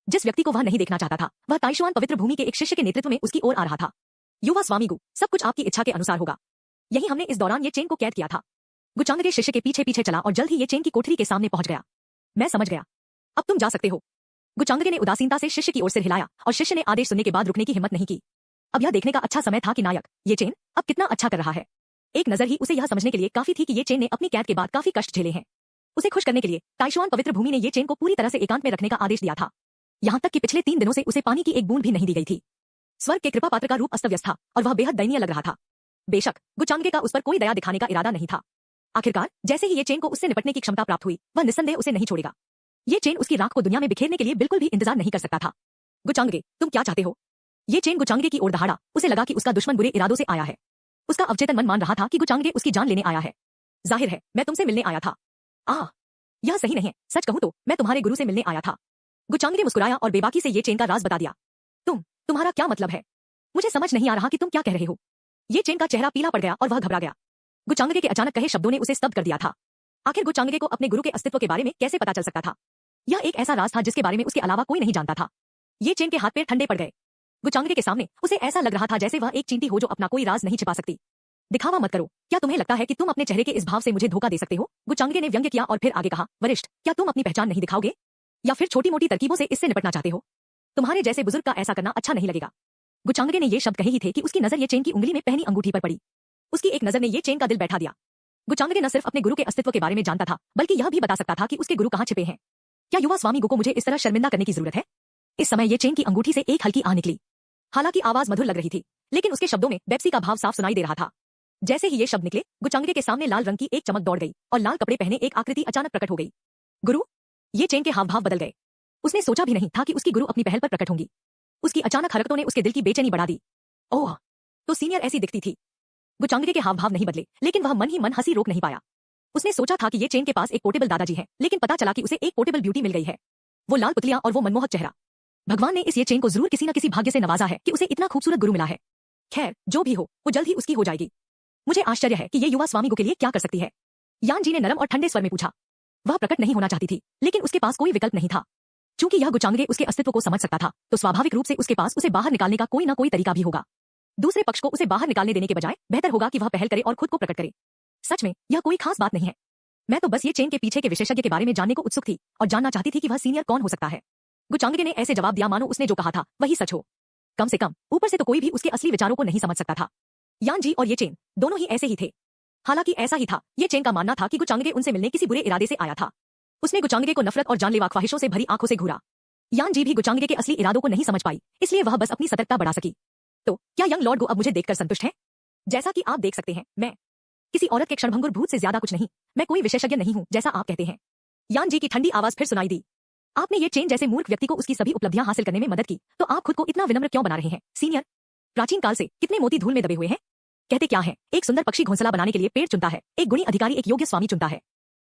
जिस व्यक्ति को वह नहीं देखना चाहता था, वह ताइशुआन पवित्र भूमि के एक शिष्य के नेतृत्व में उसकी ओर आ रहा था। युवा स्वामी गु, सब कुछ आपकी इच्छा के अनुसार होगा। यही हमने इस दौरान ये चेन को कैद किया था। गुचांगके शिष्य के पीछे पीछे चला और जल्द ही ये चेन की कोठरी के सामने पहुंच गया। मैं समझ गया, अब तुम जा सकते हो। गुचांगके ने उदासीनता से शिष्य की ओर सिर हिलाया और शिष्य ने आदेश सुनने के बाद रुकने की हिम्मत नहीं की। अब यह देखने का अच्छा समय था कि नायक ये चेन अब कितना अच्छा कर रहा है। एक नजर ही उसे यह समझने के लिए काफी थी कि ये चेन ने अपनी कैद के बाद काफी कष्ट झेले हैं। उसे खुश करने के लिए ताइशुआन पवित्र भूमि ने ये चेन को पूरी तरह से एकांत में रखने का आदेश दिया था। यहाँ तक कि पिछले 3 दिनों से उसे पानी की एक बूंद भी नहीं दी गई थी। स्वर्ग के कृपा पात्र का रूप अस्त व्यस्त था और वह बेहद दयनीय लग रहा था। बेशक गुचांगके का उस पर कोई दया दिखाने का इरादा नहीं था। आखिरकार जैसे ही ये चेन को उससे निपटने की क्षमता प्राप्त हुई, वह निस्संदेह उसे नहीं छोड़ेगा। ये चेन उसकी राख को दुनिया में बिखेरने के लिए बिल्कुल भी इंतजार नहीं कर सकता था। गुचांगके, तुम क्या चाहते हो? ये चेन गुचांगके की ओर दहाड़ा। उसे लगा कि उसका दुश्मन बुरे इरादों से आया है। उसका अवचेतन मन मान रहा था कि गुचांगके उसकी जान लेने आया है। जाहिर है मैं तुमसे मिलने आया था। यह सही नहीं है, सच कहूं तो मैं तुम्हारे गुरु से मिलने आया था। गुचांगके मुस्कुराया और बेबाकी से ये चेन का राज बता दिया। तुम्हारा क्या मतलब है? मुझे समझ नहीं आ रहा कि तुम क्या कह रहे हो। ये चेन का चेहरा पीला पड़ गया और वह घबरा गया। गुचांगके के अचानक कहे शब्दों ने उसे स्तब्ध कर दिया था। आखिर गुचांगके को अपने गुरु के अस्तित्व के बारे में कैसे पता चल सकता था? यह एक ऐसा राज था जिसके बारे में उसके अलावा कोई नहीं जानता था। ये चेन के हाथ पैर ठंडे पड़ गए। गुचांगके के सामने उसे ऐसा लग रहा था जैसे वह एक चींटी हो जो अपना कोई राज नहीं छिपा सकती। दिखावा मत करो। क्या तुम्हें लगता है कि तुम अपने चेहरे के इस भाव से मुझे धोखा दे सकते हो? गुचांगके ने व्यंग्य किया और फिर आगे कहा, वरिष्ठ, क्या तुम अपनी पहचान नहीं दिखाओगे या फिर छोटी मोटी तरकीबों से इससे निपटना चाहते हो? तुम्हारे जैसे बुजुर्ग का ऐसा करना अच्छा नहीं लगेगा। गुचांगके ने ये शब्द कहे ही थे कि उसकी नजर ये चेन की उंगली में पहनी अंगूठी पर पड़ी। उसकी एक नजर ने ये चेन का दिल बैठा दिया। गुचांगके न सिर्फ अपने गुरु के अस्तित्व के बारे में जानता था, बल्कि यह भी बता सकता था कि उसके गुरु कहाँ छिपे हैं। क्या युवा स्वामी गु को मुझे इस तरह शर्मिंदा करने की जरूरत है? इस समय ये चेन की अंगूठी से एक हल्की आ निकली। हालांकि आवाज मधुर लग रही थी, लेकिन उसके शब्दों में बेप्सी का भाव साफ सुनाई दे रहा था। जैसे ही ये शब्द निकले, गुचांगके के सामने लाल रंग की एक चमक दौड़ गई और लाल कपड़े पहने एक आकृति अचानक प्रकट हो गई। गुरु! ये चेन के हाव भाव बदल गए। उसने सोचा भी नहीं था कि उसकी गुरु अपनी पहल पर प्रकट होंगी। उसकी अचानक हरकतों ने उसके दिल की बेचैनी बढ़ा दी। ओह, तो सीनियर ऐसी दिखती थी। गुचांगके के हाव भाव नहीं बदले, लेकिन वह मन ही मन हंसी रोक नहीं पाया। उसने सोचा था कि ये चेन के पास एक पोर्टेबल दादाजी है, लेकिन पता चला कि उसे एक पोर्टेबल ब्यूटी मिल गई है। वो लाल पुतलियां और वो मनमोहक चेहरा। भगवान ने इस ये चेन को जरूर किसी न किसी भाग्य से नवाजा है कि उसे इतना खूबसूरत गुरु मिला है। खैर, जो भी हो, वो जल्द ही उसकी हो जाएगी। मुझे आश्चर्य है कि ये युवा स्वामी गु के लिए क्या कर सकती है। यान जी ने नरम और ठंडे स्वर में पूछा। वह प्रकट नहीं होना चाहती थी, लेकिन उसके पास कोई विकल्प नहीं था। चूंकि यह गुचांगे उसके अस्तित्व को समझ सकता था, तो स्वाभाविक रूप से उसके पास उसे बाहर निकालने का कोई ना कोई तरीका भी होगा। दूसरे पक्ष को उसे बाहर निकालने देने के बजाय बेहतर होगा कि वह पहल करे और खुद को प्रकट करे। सच में यह कोई खास बात नहीं है। मैं तो बस ये चेन के पीछे के विशेषज्ञ के बारे में जानने को उत्सुक थी और जानना चाहती थी कि वह सीनियर कौन हो सकता है। गुचांगे ने ऐसे जवाब दिया मानो उसने जो कहा था वही सच हो। कम से कम ऊपर से तो कोई भी उसके असली विचारों को नहीं समझ सकता था। यान जी और ये चेन दोनों ही ऐसे ही थे। हालांकि ऐसा ही था, ये चेन का मानना था कि गुचांगे उनसे मिलने किसी बुरे इरादे से आया था। उसने गुचांगे को नफरत और जानलेवा ख्वाहिशों से भरी आंखों से घूरा। यान जी भी गुचांगे के असली इरादों को नहीं समझ पाई, इसलिए वह बस अपनी सतर्कता बढ़ा सकी। तो क्या यंग लॉर्ड गो अब मुझे देखकर संतुष्ट है? जैसा कि आप देख सकते हैं, मैं किसी औरत के क्षणभंगुर भूत से ज्यादा कुछ नहीं, मैं कोई विशेषज्ञ नहीं हूं जैसा आप कहते हैं। यान जी की ठंडी आवाज फिर सुनाई दी। आपने ये चेन जैसे मूर्ख व्यक्ति को उसकी सभी उपलब्धियां हासिल करने में मदद की, तो आप खुद को इतना विनम्र क्यों बना रहे हैं सीनियर? प्राचीन काल से कितने मोती धूल में दबे हुए हैं। कहते क्या है, एक सुंदर पक्षी घोंसला बनाने के लिए पेड़ चुनता है, एक गुणी अधिकारी एक योग्य स्वामी चुनता है।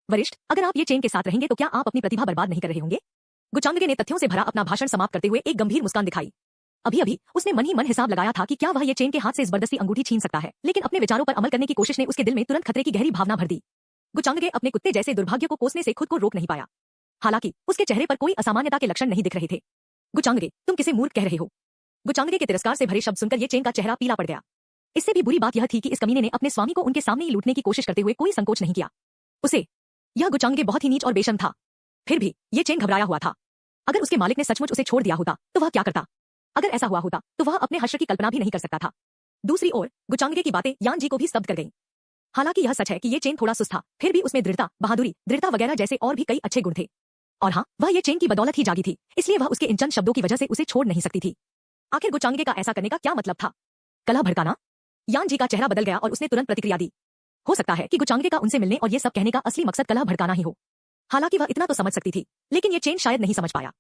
वरिष्ठ, अगर आप ये चेन के साथ रहेंगे तो क्या आप अपनी प्रतिभा बर्बाद नहीं कर रहे होंगे? गुचांगे ने तथ्यों से भरा अपना भाषण समाप्त करते हुए एक गंभीर मुस्कान दिखाई। अभी अभी उसने मन ही मन हिसाब लगाया था कि क्या वह ये चेन के हाथ से जबरदस्ती अंगूठी छीन सकता है, लेकिन अपने विचारों पर अमल करने की कोशिश ने उसके दिल में तुरंत खतरे की गहरी भावना भर दी। गुचांगे अपने कुत्ते जैसे दुर्भाग्य को कोसने से खुद को रोक नहीं पाया। हालांकि उसके चेहरे पर कोई असामान्यता के लक्षण नहीं दिख रहे थे। गुचांगे, तुम किसे मूर्ख कह रहे हो? गुचांगे के तिरस्कार से भरे शब्द सुनकर ये चेन का चेहरा पीला पड़ गया। इससे भी बुरी बात यह थी कि इस कमीने ने अपने स्वामी को उनके सामने ही लूटने की कोशिश करते हुए कोई संकोच नहीं किया। उसे यह गुचांगे बहुत ही नीच और बेशर्म था। फिर भी ये चेन घबराया हुआ था। अगर उसके मालिक ने सचमुच उसे छोड़ दिया होता तो वह क्या करता? अगर ऐसा हुआ होता तो वह अपने हर्ष की कल्पना भी नहीं कर सकता था। दूसरी ओर गुचांगे की बातें यान जी को भी स्तब्ध कर गईं। हालांकि यह सच है कि ये चेन थोड़ा सुस्त था, फिर भी उसमें दृढ़ता, बहादुरी, दृढ़ता वगैरह जैसे और भी कई अच्छे गुण थे। और हाँ, वह ये चेन की बदौलत ही जागी थी, इसलिए वह उसके इन चंद शब्दों की वजह से उसे छोड़ नहीं सकती थी। आखिर गुचांगे का ऐसा करने का क्या मतलब था? कलह भड़काना? यान जी का चेहरा बदल गया और उसने तुरंत प्रतिक्रिया दी। हो सकता है कि गुचांगे का उनसे मिलने और ये सब कहने का असली मकसद कलह भड़काना ही हो। हालांकि वह इतना तो समझ सकती थी, लेकिन ये चेन शायद नहीं समझ पाया।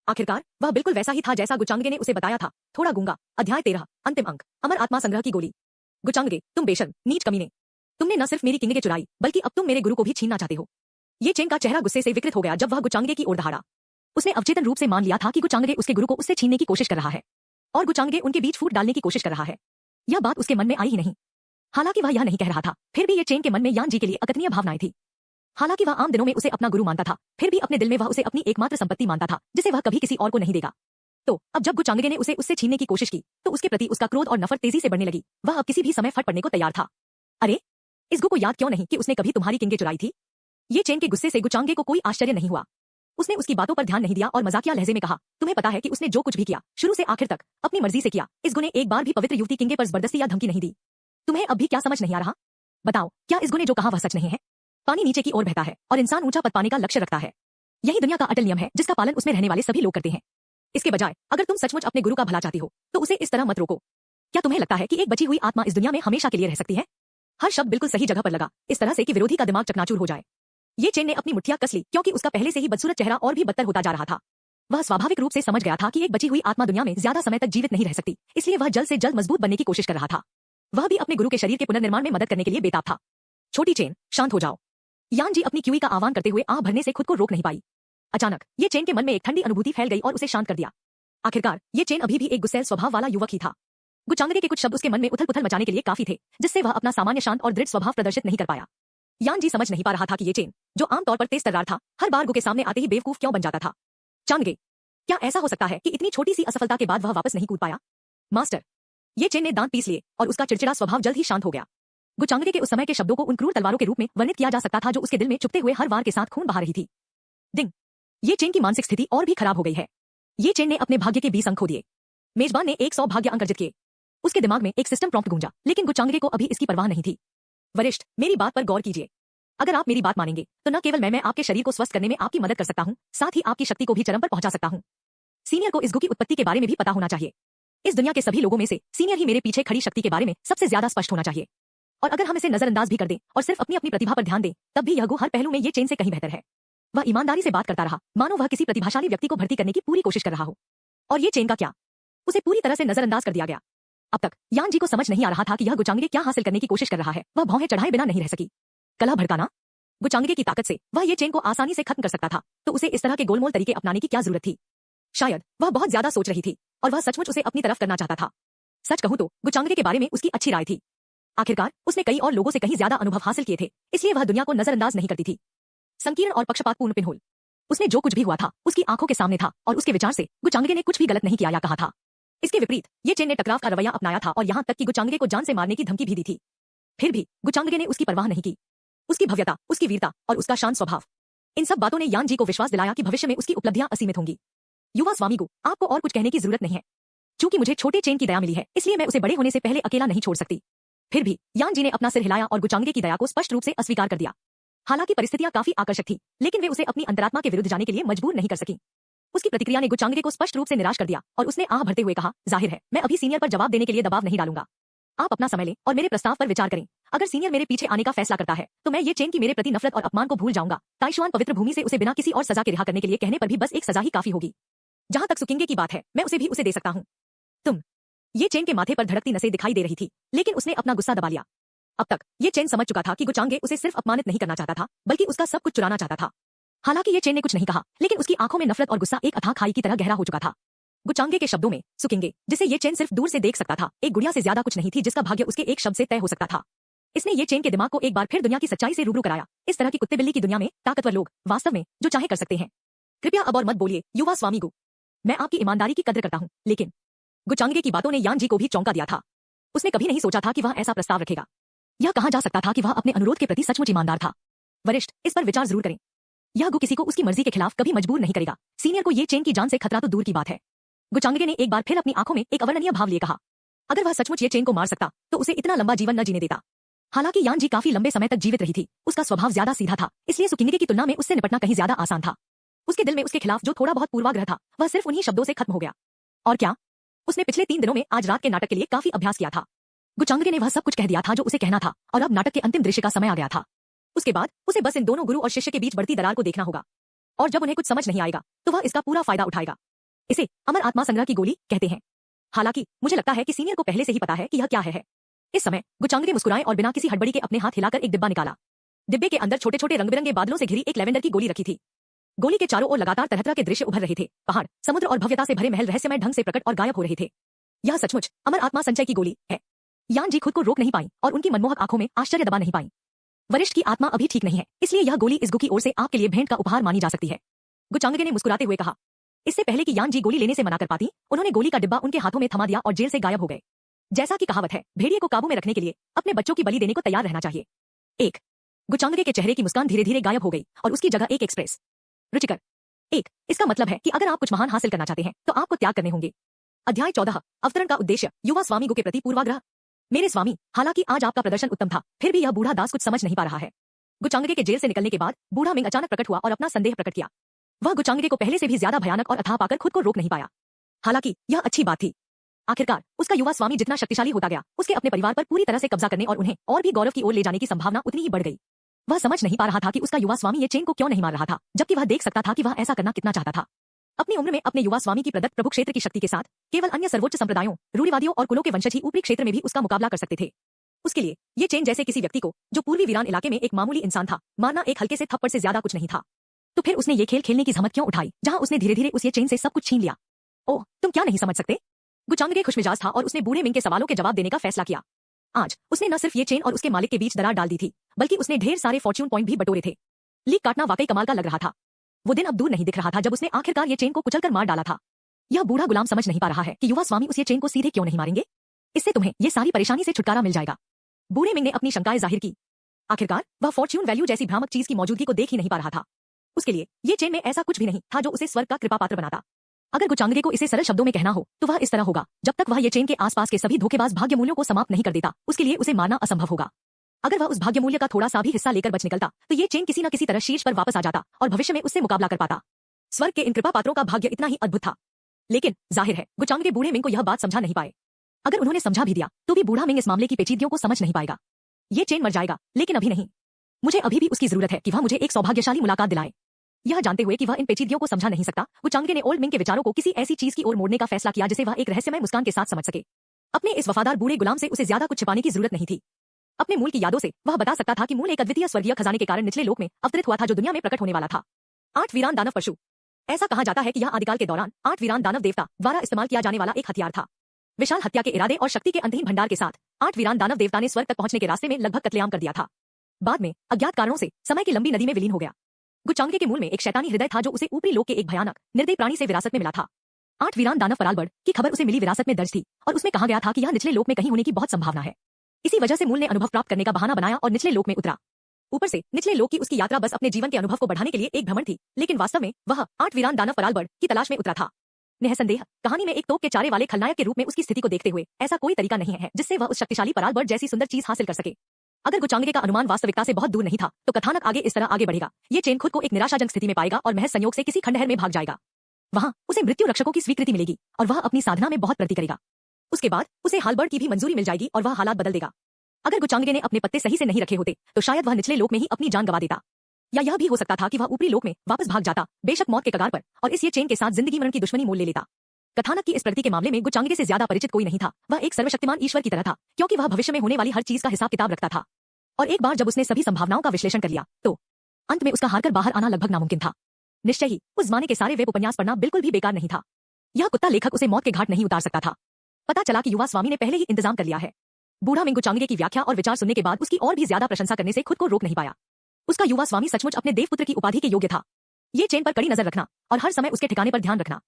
आखिरकार वह बिल्कुल वैसा ही था जैसा गुचांगे ने उसे बताया था, थोड़ा गूंगा। अध्याय 13, अंतिम अंक, अमर आत्मा संग्रह की गोली। गुचांगे, तुम बेशर्म, नीच कमीने। तुमने न सिर्फ मेरी किंगे चुराई, बल्कि अब तुम मेरे गुरु को भी छीनना चाहते हो। ये चेन का चेहरा गुस्से से विकृत हो गया जब वह गुचांगे की ओर दहाड़ा। उसने अवचेतन रूप से मान लिया था कि गुचांगे उसके गुरु को उससे छीनने की कोशिश कर रहा है और गुचांगे उनके बीच फूट डालने की कोशिश कर रहा है। यह बात उसके मन में आई ही नहीं। हालांकि वह यह नहीं कह रहा था, फिर भी ये चेन के मन में यान जी के लिए अकथनीय भावनाएं थी। हालांकि वह आम दिनों में उसे अपना गुरु मानता था, फिर भी अपने दिल में वह उसे अपनी एकमात्र संपत्ति मानता था, जिसे वह कभी किसी और को नहीं देगा। तो अब जब गुचांगे ने उसे उससे छीनने की कोशिश की, तो उसके प्रति उसका क्रोध और नफरत तेजी से बढ़ने लगी। वह अब किसी भी समय फट पड़ने को तैयार था। अरे, इस गु को याद क्यों नहीं कि उसने कभी तुम्हारी किंगे चुराई थी? ये चेन के गुस्से से गुचांगे को कोई आश्चर्य नहीं हुआ। उसने उसकी बातों पर ध्यान नहीं दिया और मजाकिया लहजे में कहा, तुम्हें पता है कि उसने जो कुछ भी किया शुरू से आखिर तक अपनी मर्जी से किया। इस गु ने एक बार भी पवित्र युवती किंगे पर जबरदस्ती या धमकी नहीं दी। तुम्हें अब भी क्या समझ नहीं आ रहा? बताओ, क्या इस गु ने जो कहा वह सच नहीं है? पानी नीचे की ओर बहता है और इंसान ऊंचा पद पाने का लक्ष्य रखता है। यही दुनिया का अटल नियम है, जिसका पालन उसमें रहने वाले सभी लोग करते हैं। इसके बजाय अगर तुम सचमुच अपने गुरु का भला चाहती हो, तो उसे इस तरह मत रोको। क्या तुम्हें लगता है कि एक बची हुई आत्मा इस दुनिया में हमेशा के लिए रह सकती है? हर शब्द बिल्कुल सही जगह पर लगा, इस तरह से कि विरोधी का दिमाग चकनाचूर हो जाए। ये चेन ने अपनी मुट्ठियां कस ली, क्योंकि उसका पहले से ही बदसूरत चेहरा और भी बदतर होता जा रहा था। वह स्वाभाविक रूप से समझ गया था कि एक बची हुई आत्मा दुनिया में ज्यादा समय तक जीवित नहीं रह सकती, इसलिए वह जल्द से जल्द मजबूत बनने की कोशिश कर रहा था। वह भी अपने गुरु के शरीर के पुनर्निर्माण में मदद करने के लिए बेताब था। छोटी चेन, शांत हो जाओ। यान जी अपनी क्यूई का आह्वान करते हुए आह भरने से खुद को रोक नहीं पाई। अचानक ये चेन के मन में एक ठंडी अनुभूति फैल गई और उसे शांत कर दिया। आखिरकार ये चेन अभी भी एक गुस्सैल स्वभाव वाला युवक ही था। गुचांगे के कुछ शब्द उसके मन में उथल-पुथल मचाने के लिए काफी थे, जिससे वह अपना सामान्य शांत और दृढ़ स्वभाव प्रदर्शित नहीं कर पाया। यान जी समझ नहीं पा रहा था कि ये चेन, जो आमतौर पर तेज तर्रार था, हर बार गु के सामने आते ही बेवकूफ क्यों बन जाता था। चांगे, क्या ऐसा हो सकता है कि इतनी छोटी सी असफलता के बाद वह वापस नहीं कूद पाया? मास्टर, ये चेन ने दांत पीस लिए और उसका चिड़चिड़ा स्वभाव जल्द ही शांत हो गया। गुचांगे के उस समय के शब्दों को उन क्रूर तलवारों के रूप में वर्णित किया जा सकता था जो उसके दिल में चुभते हुए हर वार के साथ खून बहा रही थी। डिंग, ये चेन की मानसिक स्थिति और भी खराब हो गई है। ये चेन ने अपने भाग्य के 20 अंक खो दिए। मेजबान ने 100 भाग्य अंक अर्जित किए। उसके दिमाग में एक सिस्टम प्रॉम्प्ट गूंजा, लेकिन गुचांगे को अभी इसकी परवाह नहीं थी। वरिष्ठ, मेरी बात पर गौर कीजिए। अगर आप मेरी बात मानेंगे तो न केवल मैं आपके शरीर को स्वस्थ करने में आपकी मदद कर सकता हूँ, साथ ही आपकी शक्ति को भी चरम पर पहुंचा सकता हूँ। सीनियर को इस गु की उत्पत्ति के बारे में भी पता होना चाहिए। इस दुनिया के सभी लोगों में से सीनियर ही मेरे पीछे खड़ी शक्ति के बारे में सबसे ज्यादा स्पष्ट होना चाहिए। और अगर हम इसे नजरअंदाज भी कर दें और सिर्फ अपनी अपनी प्रतिभा पर ध्यान दें, तब भी यह गु हर पहलू में ये चेन से कहीं बेहतर है। वह ईमानदारी से बात करता रहा, मानो वह किसी प्रतिभाशाली व्यक्ति को भर्ती करने की पूरी कोशिश कर रहा हो। और ये चेन का क्या? उसे पूरी तरह से नजरअंदाज कर दिया गया। अब तक यान जी को समझ नहीं आ रहा था कि यह गुचांगे क्या हासिल करने की कोशिश कर रहा है। वह भौहें चढ़ाए बिना नहीं रह सकी। कलह भड़काना? गुचांगे की ताकत से वह ये चेन को आसानी से खत्म कर सकता था, तो उसे इस तरह के गोलमोल तरीके अपनाने की क्या जरूरत थी? शायद वह बहुत ज्यादा सोच रही थी और वह सचमुच उसे अपनी तरफ करना चाहता था। सच कहूं तो गुचांगे के बारे में उसकी अच्छी राय थी। आखिरकार उसने कई और लोगों से कहीं ज्यादा अनुभव हासिल किए थे, इसलिए वह दुनिया को नजरअंदाज नहीं करती थी। संकीर्ण और पक्षपातपूर्ण पिनहोल। उसने जो कुछ भी हुआ था उसकी आंखों के सामने था और उसके विचार से गुचांगगे ने कुछ भी गलत नहीं किया या कहा था। इसके विपरीत ये चेन ने टकराव का रवैया अपनाया था और यहाँ तक कि गुचांगगे को जान से मारने की धमकी भी दी थी। फिर भी गुचांगगे ने उसकी परवाह नहीं की। उसकी भव्यता, उसकी वीरता और उसका शांत स्वभाव, इन सब बातों ने यान जी को विश्वास दिलाया कि भविष्य में उसकी उपलब्धियां असीमित होंगी। युवा स्वामीगु, आपको और कुछ कहने की जरूरत नहीं है। चूंकि मुझे छोटे चेन की दया मिली है इसलिए मैं उसे बड़े होने से पहले अकेला नहीं छोड़ सकती। फिर भी यान जी ने अपना सिर हिलाया और गुचांगगे की दया को स्पष्ट रूप से अस्वीकार कर दिया। हालांकि परिस्थितियां काफी आकर्षक थी लेकिन वे उसे अपनी अंतरात्मा के विरुद्ध जाने के लिए मजबूर नहीं कर सकी। उसकी प्रतिक्रिया ने गुचांगगे को स्पष्ट रूप से निराश कर दिया और उसने आह भरते हुए कहा, जाहिर है मैं अभी सीनियर पर जवाब देने के लिए दबाव नहीं डालूंगा। आप अपना समय लें और मेरे प्रस्ताव पर विचार करें। अगर सीनियर मेरे पीछे आने का फैसला करता है तो मैं ये चेन की मेरे प्रति नफरत और अपमान को भूल जाऊंगा। ताइशुआन पवित्र भूमि से उसे बिना किसी और सजा के रिहा करने के लिए कहने पर भी बस एक सजा ही काफी होगी। जहां तक सुकिंगे की बात है मैं उसे भी उसे दे सकता हूं। तुम, ये चेन के माथे पर धड़कती नसें दिखाई दे रही थी लेकिन उसने अपना गुस्सा दबा लिया। अब तक ये चेन समझ चुका था कि गुचांगे उसे सिर्फ अपमानित नहीं करना चाहता था बल्कि उसका सब कुछ चुराना चाहता था। हालांकि ये चेन ने कुछ नहीं कहा लेकिन उसकी आंखों में नफरत और गुस्सा एक अथाह खाई की तरह गहरा हो चुका था। गुचांगे के शब्दों में सुकिंगे, जिसे ये चेन सिर्फ दूर से देख सकता था, एक गुड़िया से ज्यादा कुछ नहीं थी जिसका भाग्य उसके एक शब्द से तय हो सकता था। इसने ये चेन के दिमाग को एक बार फिर दुनिया की सच्चाई से रूबरू कराया। इस तरह की कुत्ते बिल्ली की दुनिया में ताकतवर लोग वास्तव में जो चाहे कर सकते हैं। कृपया अब और मत बोलिए युवा स्वामीगु, मैं आपकी ईमानदारी की कदर करता हूं। लेकिन गुचांगे की बातों ने यान जी को भी चौंका दिया था। उसने कभी नहीं सोचा था कि वह ऐसा प्रस्ताव रखेगा। यह कहा जा सकता था कि वह अपने अनुरोध के प्रति सचमुच ईमानदार था। वरिष्ठ, इस पर विचार जरूर करें। यह गु किसी को उसकी मर्जी के खिलाफ कभी मजबूर नहीं करेगा। सीनियर को ये चेन की जान से खतरा तो दूर की बात है। गुचांगे ने एक बार फिर अपनी आंखों में एक अवर्णनीय भाव लिए कहा, अगर वह सचमुच ये चेन को मार सकता तो उसे इतना लंबा जीवन न जीने देता। हालांकि यान जी काफी लंबे समय तक जीवित रही थी। उसका स्वभाव ज्यादा सीधा था इसलिए सुकिंगे की तुलना में उससे निपटना कहीं ज्यादा आसान था। उसके दिल में उसके खिलाफ जो थोड़ा बहुत पूर्वाग्रह था वह सिर्फ उन्हीं शब्दों से खत्म हो गया। और क्या, उसने पिछले 3 दिनों में आज रात के नाटक के लिए काफी अभ्यास किया था। गुचांगे ने वह सब कुछ कह दिया था जो उसे कहना था और अब नाटक के अंतिम दृश्य का समय आ गया था। उसके बाद उसे बस इन दोनों गुरु और शिष्य के बीच बढ़ती दरार को देखना होगा और जब उन्हें कुछ समझ नहीं आएगा तो वह इसका पूरा फायदा उठाएगा। इसे अमर आत्मा संग्रह की गोली कहते हैं। हालांकि मुझे लगता है कि सीनियर को पहले से ही पता है कि यह क्या है। इस समय गुचांगे मुस्कुराए और बिना किसी हड़बड़ी के अपने हाथ हिलाकर एक डिब्बा निकाला। डिब्बे के अंदर छोटे छोटे रंग बिरंगे बादलों से घिरी एक लेवेंडर की गोली रखी थी। गोली के चारों ओर लगातार तरह तरह के दृश्य उभर रहे थे। पहाड़, समुद्र और भव्यता से भरे महल रहस्यमय ढंग से प्रकट और गायब हो रहे थे। यह सचमुच अमर आत्मा संचय की गोली है। यान जी खुद को रोक नहीं पाई और उनकी मनमोहक आंखों में आश्चर्य दबा नहीं पाई। वरिष्ठ की आत्मा अभी ठीक नहीं है इसलिए यह गोली इस गु की ओर से आपके लिए भेंट का उपहार मानी जा सकती है। गुचांगे ने मुस्कुराते हुए कहा। इससे पहले कि यान जी गोली लेने से मना कर पाती उन्होंने गोली का डिब्बा उनके हाथों में थमा दिया और जेल से गायब हो गए। जैसा कि कहावत है, भेड़िए को काबू में रखने के लिए अपने बच्चों की बलि देने को तैयार रहना चाहिए। एक गुचांगे के चेहरे की मुस्कान धीरे धीरे गायब हो गई और उसकी जगह एक एक्सप्रेस रुचिकर एक। इसका मतलब है कि अगर आप कुछ महान हासिल करना चाहते हैं तो आपको त्याग करने होंगे। अध्याय 14, अवतरण का उद्देश्य, युवा स्वामी गु के प्रति पूर्वाग्रह। मेरे स्वामी, हालांकि आज आपका प्रदर्शन उत्तम था फिर भी यह बूढ़ा दास कुछ समझ नहीं पा रहा है। गुचांगे के जेल से निकलने के बाद बूढ़ा मिंग अचानक प्रकट हुआ और अपना संदेह प्रकट किया। वह गुचांगे को पहले से भी ज्यादा भयानक और अथाह पाकर खुद को रोक नहीं पाया। हालांकि यह अच्छी बात थी। आखिरकार उसका युवा स्वामी जितना शक्तिशाली होता गया उसके अपने परिवार पर पूरी तरह से कब्जा करने और उन्हें और भी गौरव की ओर ले जाने की संभावना उतनी ही बढ़ गई। वह समझ नहीं पा रहा था कि उसका युवा स्वामी ये चेन को क्यों नहीं मार रहा था जबकि वह देख सकता था कि वह ऐसा करना कितना चाहता था। अपनी उम्र में अपने युवा स्वामी की प्रदत्त प्रभु क्षेत्र की शक्ति के साथ केवल अन्य सर्वोच्च संप्रदायों, रूढ़िवादियों और कुलों के वंशज ही ऊपरी क्षेत्र में भी उसका मुकाबला कर सकते थे। उसके लिए ये चेन जैसे किसी व्यक्ति को जो पूर्वी वीरान इलाके में एक मामूली इंसान था मारना एक हल्के से थप्पड़ से ज्यादा कुछ नहीं था। तो फिर उसने ये खेल खेलने की जहमत क्यों उठाई जहां उसने धीरे धीरे उस ये चेन से सब कुछ छीन लिया। ओह, तुम क्या नहीं समझ सकते? गुचांगे खुशमिजाज था और उसने बूढ़े मिंग के सवालों के जवाब देने का फैसला किया। आज उसने न सिर्फ ये चेन और उसके मालिक के बीच दरार डाल दी थी बल्कि उसने ढेर सारे फॉर्च्यून पॉइंट भी बटोरे थे। लीक काटना वाकई कमाल का लग रहा था। वो दिन अब दूर नहीं दिख रहा था जब उसने आखिरकार ये चेन को कुचलकर मार डाला था। यह बूढ़ा गुलाम समझ नहीं पा रहा है कि युवा स्वामी उस ये चेन को सीधे क्यों नहीं मारेंगे। इससे तुम्हें ये सारी परेशानी से छुटकारा मिल जाएगा। बूढ़े मिंग ने अपनी शंकाएं जाहिर की। आखिरकार वह फॉर्च्यून वैल्यू जैसी भ्रामक चीज की मौजूदगी को देख ही नहीं पा रहा था। उसके लिए ये चेन में ऐसा कुछ भी नहीं था जो उसे स्वर्ग का कृपा पात्र बनाता। अगर गुचांगे को इसे सरल शब्दों में कहना हो तो वह इस तरह होगा, जब तक वह ये चेन के आसपास के सभी धोखेबाज भाग्य मूल्यों को समाप्त नहीं कर देता उसके लिए उसे मारना असंभव होगा। अगर वह उस भाग्य मूल्य का थोड़ा सा भी हिस्सा लेकर बच निकलता तो ये चेन किसी न किसी तरह शीर्ष पर वापस आ जाता और भविष्य में उससे मुकाबला कर पाता। स्वर्ग के इन कृपा पात्रों का भाग्य इतना ही अद्भुत था। लेकिन जाहिर है गुचांगे बूढ़े मिंग को यह बात समझा नहीं पाए। अगर उन्होंने समझा भी दिया तो भी बूढ़ा मिंग इस मामले की पेचीदगियों को समझ नहीं पाएगा। ये चेन मर जाएगा लेकिन अभी नहीं। मुझे अभी भी उसकी जरूरत है कि वह मुझे एक सौभाग्यशाली मुलाकात दिलाए। यह जानते हुए कि वह इन पेचीदगियों को समझा नहीं सकता, गुचांगे ने ओल्ड मिंग के विचारों को किसी ऐसी चीज की ओर मोड़ने का फैसला किया जिसे वह एक रहस्यमय मुस्कान के साथ समझ सके। अपने इस वफादार बूढ़े गुलाम से उसे ज्यादा कुछ छिपाने की जरूरत नहीं थी। अपने मूल की यादों से वह बता सकता था कि मूल एक अद्वितीय स्वर्गीय खजाने के कारण निचले लोक में अवतरित हुआ था जो दुनिया में प्रकट होने वाला था। 8 वीरान दानव पशु। ऐसा कहा जाता है कि यह आदिकाल के दौरान 8 वीरान दानव देवता द्वारा इस्तेमाल किया जाने वाला एक हथियार था। विशाल हत्या के इरादे और शक्ति के अंतहीन भंडार के साथ 8 वीरान दानव देवता ने स्वर्ग तक पहुंचने के रास्ते में लगभग कत्लेआम कर दिया था। बाद में अज्ञात कारणों से समय की लंबी नदी में विलीन हो गया। गुचांगे के मूल में एक शैतानी हृदय था जो उसे ऊपरी लोक के एक भयानक निर्दयी प्राणी से विरासत में मिला था। 8 वीरान दानव फरालबर्ड की खबर उसे मिली विरासत में दर्ज थी और उसमें कहा गया था कि यह निचले लोक में कहीं होने की बहुत संभावना है। इसी वजह से मूल ने अनुभव प्राप्त करने का बहाना बनाया और निचले लोक में उतरा। ऊपर से निचले लोक की उसकी यात्रा बस अपने जीवन के अनुभव को बढ़ाने के लिए एक भ्रमण थी, लेकिन वास्तव में वह 8 वीरान दानव फरालबर्ड की तलाश में उतरा था। निःसंदेह कहानी में एक तोप के चारे वाले खलनायक के रूप में उसकी स्थिति को देखते हुए ऐसा कोई तरीका नहीं है जिससे वह उस शक्तिशाली परालबर्ड जैसी सुंदर चीज हासिल कर सके। अगर गुचांगे का अनुमान वास्तविकता से बहुत दूर नहीं था तो कथानक आगे इस तरह आगे बढ़ेगा। ये चेन खुद को एक निराशाजनक स्थिति में पाएगा और महज संयोग से किसी खंडहर में भाग जाएगा। वहां उसे मृत्यु रक्षकों की स्वीकृति मिलेगी और वह अपनी साधना में बहुत प्रगति करेगा। उसके बाद उसे हालबर्ड की भी मंजूरी मिल जाएगी और वह हालात बदल देगा। अगर गुचांगे ने अपने पत्ते सही से नहीं रखे होते तो शायद वह निचले लोक में ही अपनी जान गंवा देता, या यह भी हो सकता था कि वह ऊपरी लोक में वापस भाग जाता, बेशक मौत के कगार पर, और इस ये चेन के साथ जिंदगी मरण की दुश्मनी मोल ले लेता। कथानक की इस प्रगति के मामले में गुचांगे से ज्यादा परिचित कोई नहीं था। वह एक सर्वशक्तिमान ईश्वर की तरह था, क्योंकि वह भविष्य में होने वाली हर चीज का हिसाब किताब रखता था। और एक बार जब उसने सभी संभावनाओं का विश्लेषण कर लिया तो अंत में उसका हारकर बाहर आना लगभग नामुमकिन था। निश्चय ही उस जमाने के सारे वेब उपन्यास पढ़ना बिल्कुल भी बेकार नहीं था। यह कुत्ता लेखक उसे मौत के घाट नहीं उतार सकता था। पता चला कि युवा स्वामी ने पहले ही इंतजाम कर लिया है। बूढ़ा मिंग गुचांगे की व्याख्या और विचार सुनने के बाद उसकी और भी ज्यादा प्रशंसा करने से खुद को रोक नहीं पाया। उसका युवा स्वामी सचमुच अपने देवपुत्र की उपाधि के योग्य था। ये चेन पर कड़ी नजर रखना और हर समय उसके ठिकाने पर ध्यान रखना।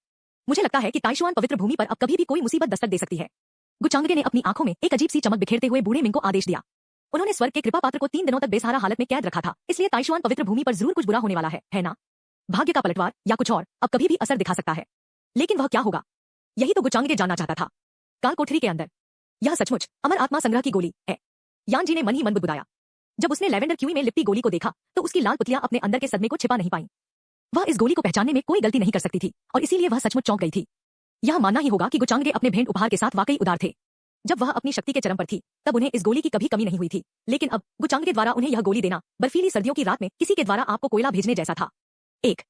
मुझे लगता है कि ताइशुआन पवित्र भूमि पर अब कभी भी कोई मुसीबत दस्तक दे सकती है। गुचांगे ने अपनी आंखों में एक अजीब सी चमक बिखेरते हुए बूढ़े मिंग को आदेश दिया। उन्होंने स्वर्ग के कृपा पात्र को 3 दिनों तक बेसहारा हालत में कैद रखा था, इसलिए ताइशुआन पवित्र भूमि पर जरूर कुछ बुरा होने वाला है ना? भाग्य का पलटवार या कुछ और अब कभी भी असर दिखा सकता है, लेकिन वह क्या होगा यही तो गुचांगे जानना चाहता था। काल कोठरी के अंदर यह सचमुच अमर आत्मा संग्रह की गोली है। यान जी ने मन ही मन बुदबुदाया। जब उसने लेवेंडर क्यूई में लिपटी गोली को देखा तो उसकी लाल पुतलियां अपने अंदर के सदमे को छिपा नहीं पाई। वह इस गोली को पहचानने में कोई गलती नहीं कर सकती थी और इसीलिए वह सचमुच चौंक गई थी। यह मानना ही होगा कि गुचांगे अपने भेंट उपहार के साथ वाकई उदार थे। जब वह अपनी शक्ति के चरम पर थी तब उन्हें इस गोली की कभी कमी नहीं हुई थी, लेकिन अब गुचांगे द्वारा उन्हें यह गोली देना बर्फीली सर्दियों की रात में किसी के द्वारा आपको कोयला भेजने जैसा था। एक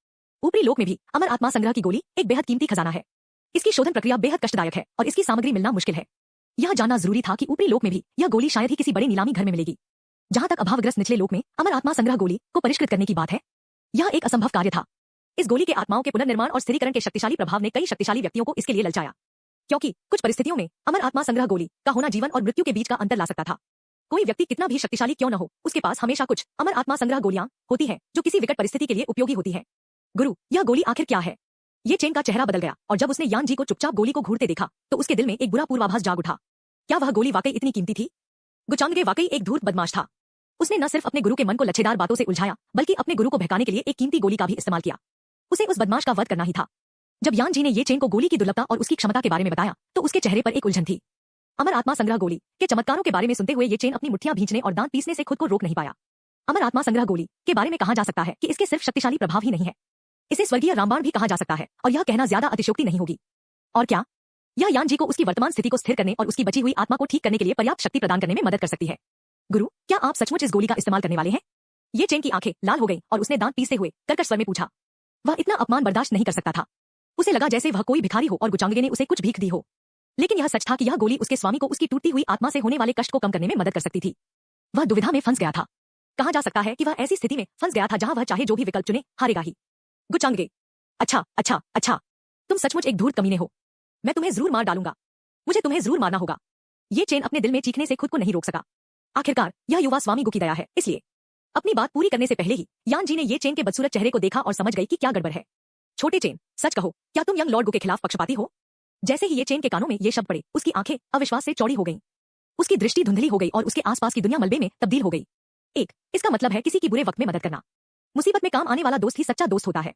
ऊपरी लोक में भी अमर आत्मा संग्रह की गोली एक बेहद कीमती खजाना है। इसकी शोधन प्रक्रिया बेहद कष्टदायक है और इसकी सामग्री मिलना मुश्किल है। यह जानना जरूरी था कि ऊपरी लोक में भी यह गोली शायद ही किसी बड़े नीलामी घर में मिलेगी। जहां तक अभावग्रस्त निचले लोक में अमर आत्मा संग्रह गोली को परिष्कृत करने की बात है, यह एक असंभव कार्य था। इस गोली के आत्माओं के पुनर्निर्माण और स्थिरीकरण के शक्तिशाली प्रभाव ने कई शक्तिशाली व्यक्तियों को इसके लिए ललचाया, क्योंकि कुछ परिस्थितियों में अमर आत्मा संग्रह गोली का होना जीवन और मृत्यु के बीच का अंतर ला सकता था। कोई व्यक्ति कितना भी शक्तिशाली क्यों न हो, उसके पास हमेशा कुछ अमर आत्मा संग्रह गोलियां होती हैं जो किसी विकट परिस्थिति के लिए उपयोगी होती हैं। गुरु, यह गोली आखिर क्या है? ये चेन का चेहरा बदल गया और जब उसने यान जी को चुपचाप गोली को घूरते देखा तो उसके दिल में एक बुरा पूर्वाभास जाग उठा। क्या वह गोली वाकई इतनी कीमती थी? गुचांगे वाकई एक धूर्त बदमाश था। उसने न सिर्फ अपने गुरु के मन को लच्छेदार बातों से उलझाया बल्कि अपने गुरु को बहकाने के लिए एक कीमती गोली का भी इस्तेमाल किया। उसे उस बदमाश का वध करना ही था। जब यान जी ने ये चेन को गोली की दुर्लभता और उसकी क्षमता के बारे में बताया तो उसके चेहरे पर एक उलझन थी। अमर आत्मा संग्रह गोली के चमत्कारों के बारे में सुनते हुए ये चेन अपनी मुट्ठियां भींचने और दांत पीसने से खुद को रोक नहीं पाया। अमर आत्मा संग्रह गोली के बारे में कहा जा सकता है कि इसके सिर्फ शक्तिशाली प्रभाव ही नहीं है, इसे स्वर्गीय रामबाण भी कहा जा सकता है, और यह कहना ज्यादा अतिशयोक्ति नहीं होगी। और क्या यह यान जी को उसकी वर्तमान स्थिति को स्थिर करने और उसकी बची हुई आत्मा को ठीक करने के लिए पर्याप्त शक्ति प्रदान करने में मदद कर सकती है? गुरु, क्या आप सचमुच इस गोली का इस्तेमाल करने वाले हैं? ये चेन की आंखें लाल हो गई और उसने दांत पीसते हुए कर्कश स्वर में पूछा। वह इतना अपमान बर्दाश्त नहीं कर सकता था। उसे लगा जैसे वह कोई भिखारी हो और गुचांगे ने उसे कुछ भीख दी हो, लेकिन यह सच था कि यह गोली उसके स्वामी को उसकी टूटती हुई आत्मा से होने वाले कष्ट को कम करने में मदद कर सकती थी। वह दुविधा में फंस गया था। कहा जा सकता है कि वह ऐसी स्थिति में फंस गया था जहां वह चाहे जो भी विकल्प चुने हारेगा ही। गुचांगे, अच्छा, तुम सचमुच एक धूर्त कमीने हो। मैं तुम्हें जरूर मार डालूंगा। मुझे तुम्हें जरूर मारना होगा। ये चेन अपने दिल में चीखने से खुद को नहीं रोक सका। आखिरकार यह युवा स्वामी गु की दया है, इसलिए अपनी बात पूरी करने से पहले ही यान जी ने ये चेन के बदसूरत चेहरे को देखा और समझ गई कि क्या गड़बड़ है। छोटे चेन, सच कहो, क्या तुम यंग लॉर्ड गु के खिलाफ पक्षपाती हो? जैसे ही ये चेन के कानों में ये शब्द पड़े उसकी आंखें अविश्वास से चौड़ी हो गईं। उसकी दृष्टि धुंधली हो गई और उसके आसपास की दुनिया मलबे में तब्दील हो गई। इसका मतलब है किसी की बुरे वक्त में मदद करना। मुसीबत में काम आने वाला दोस्त ही सच्चा दोस्त होता है।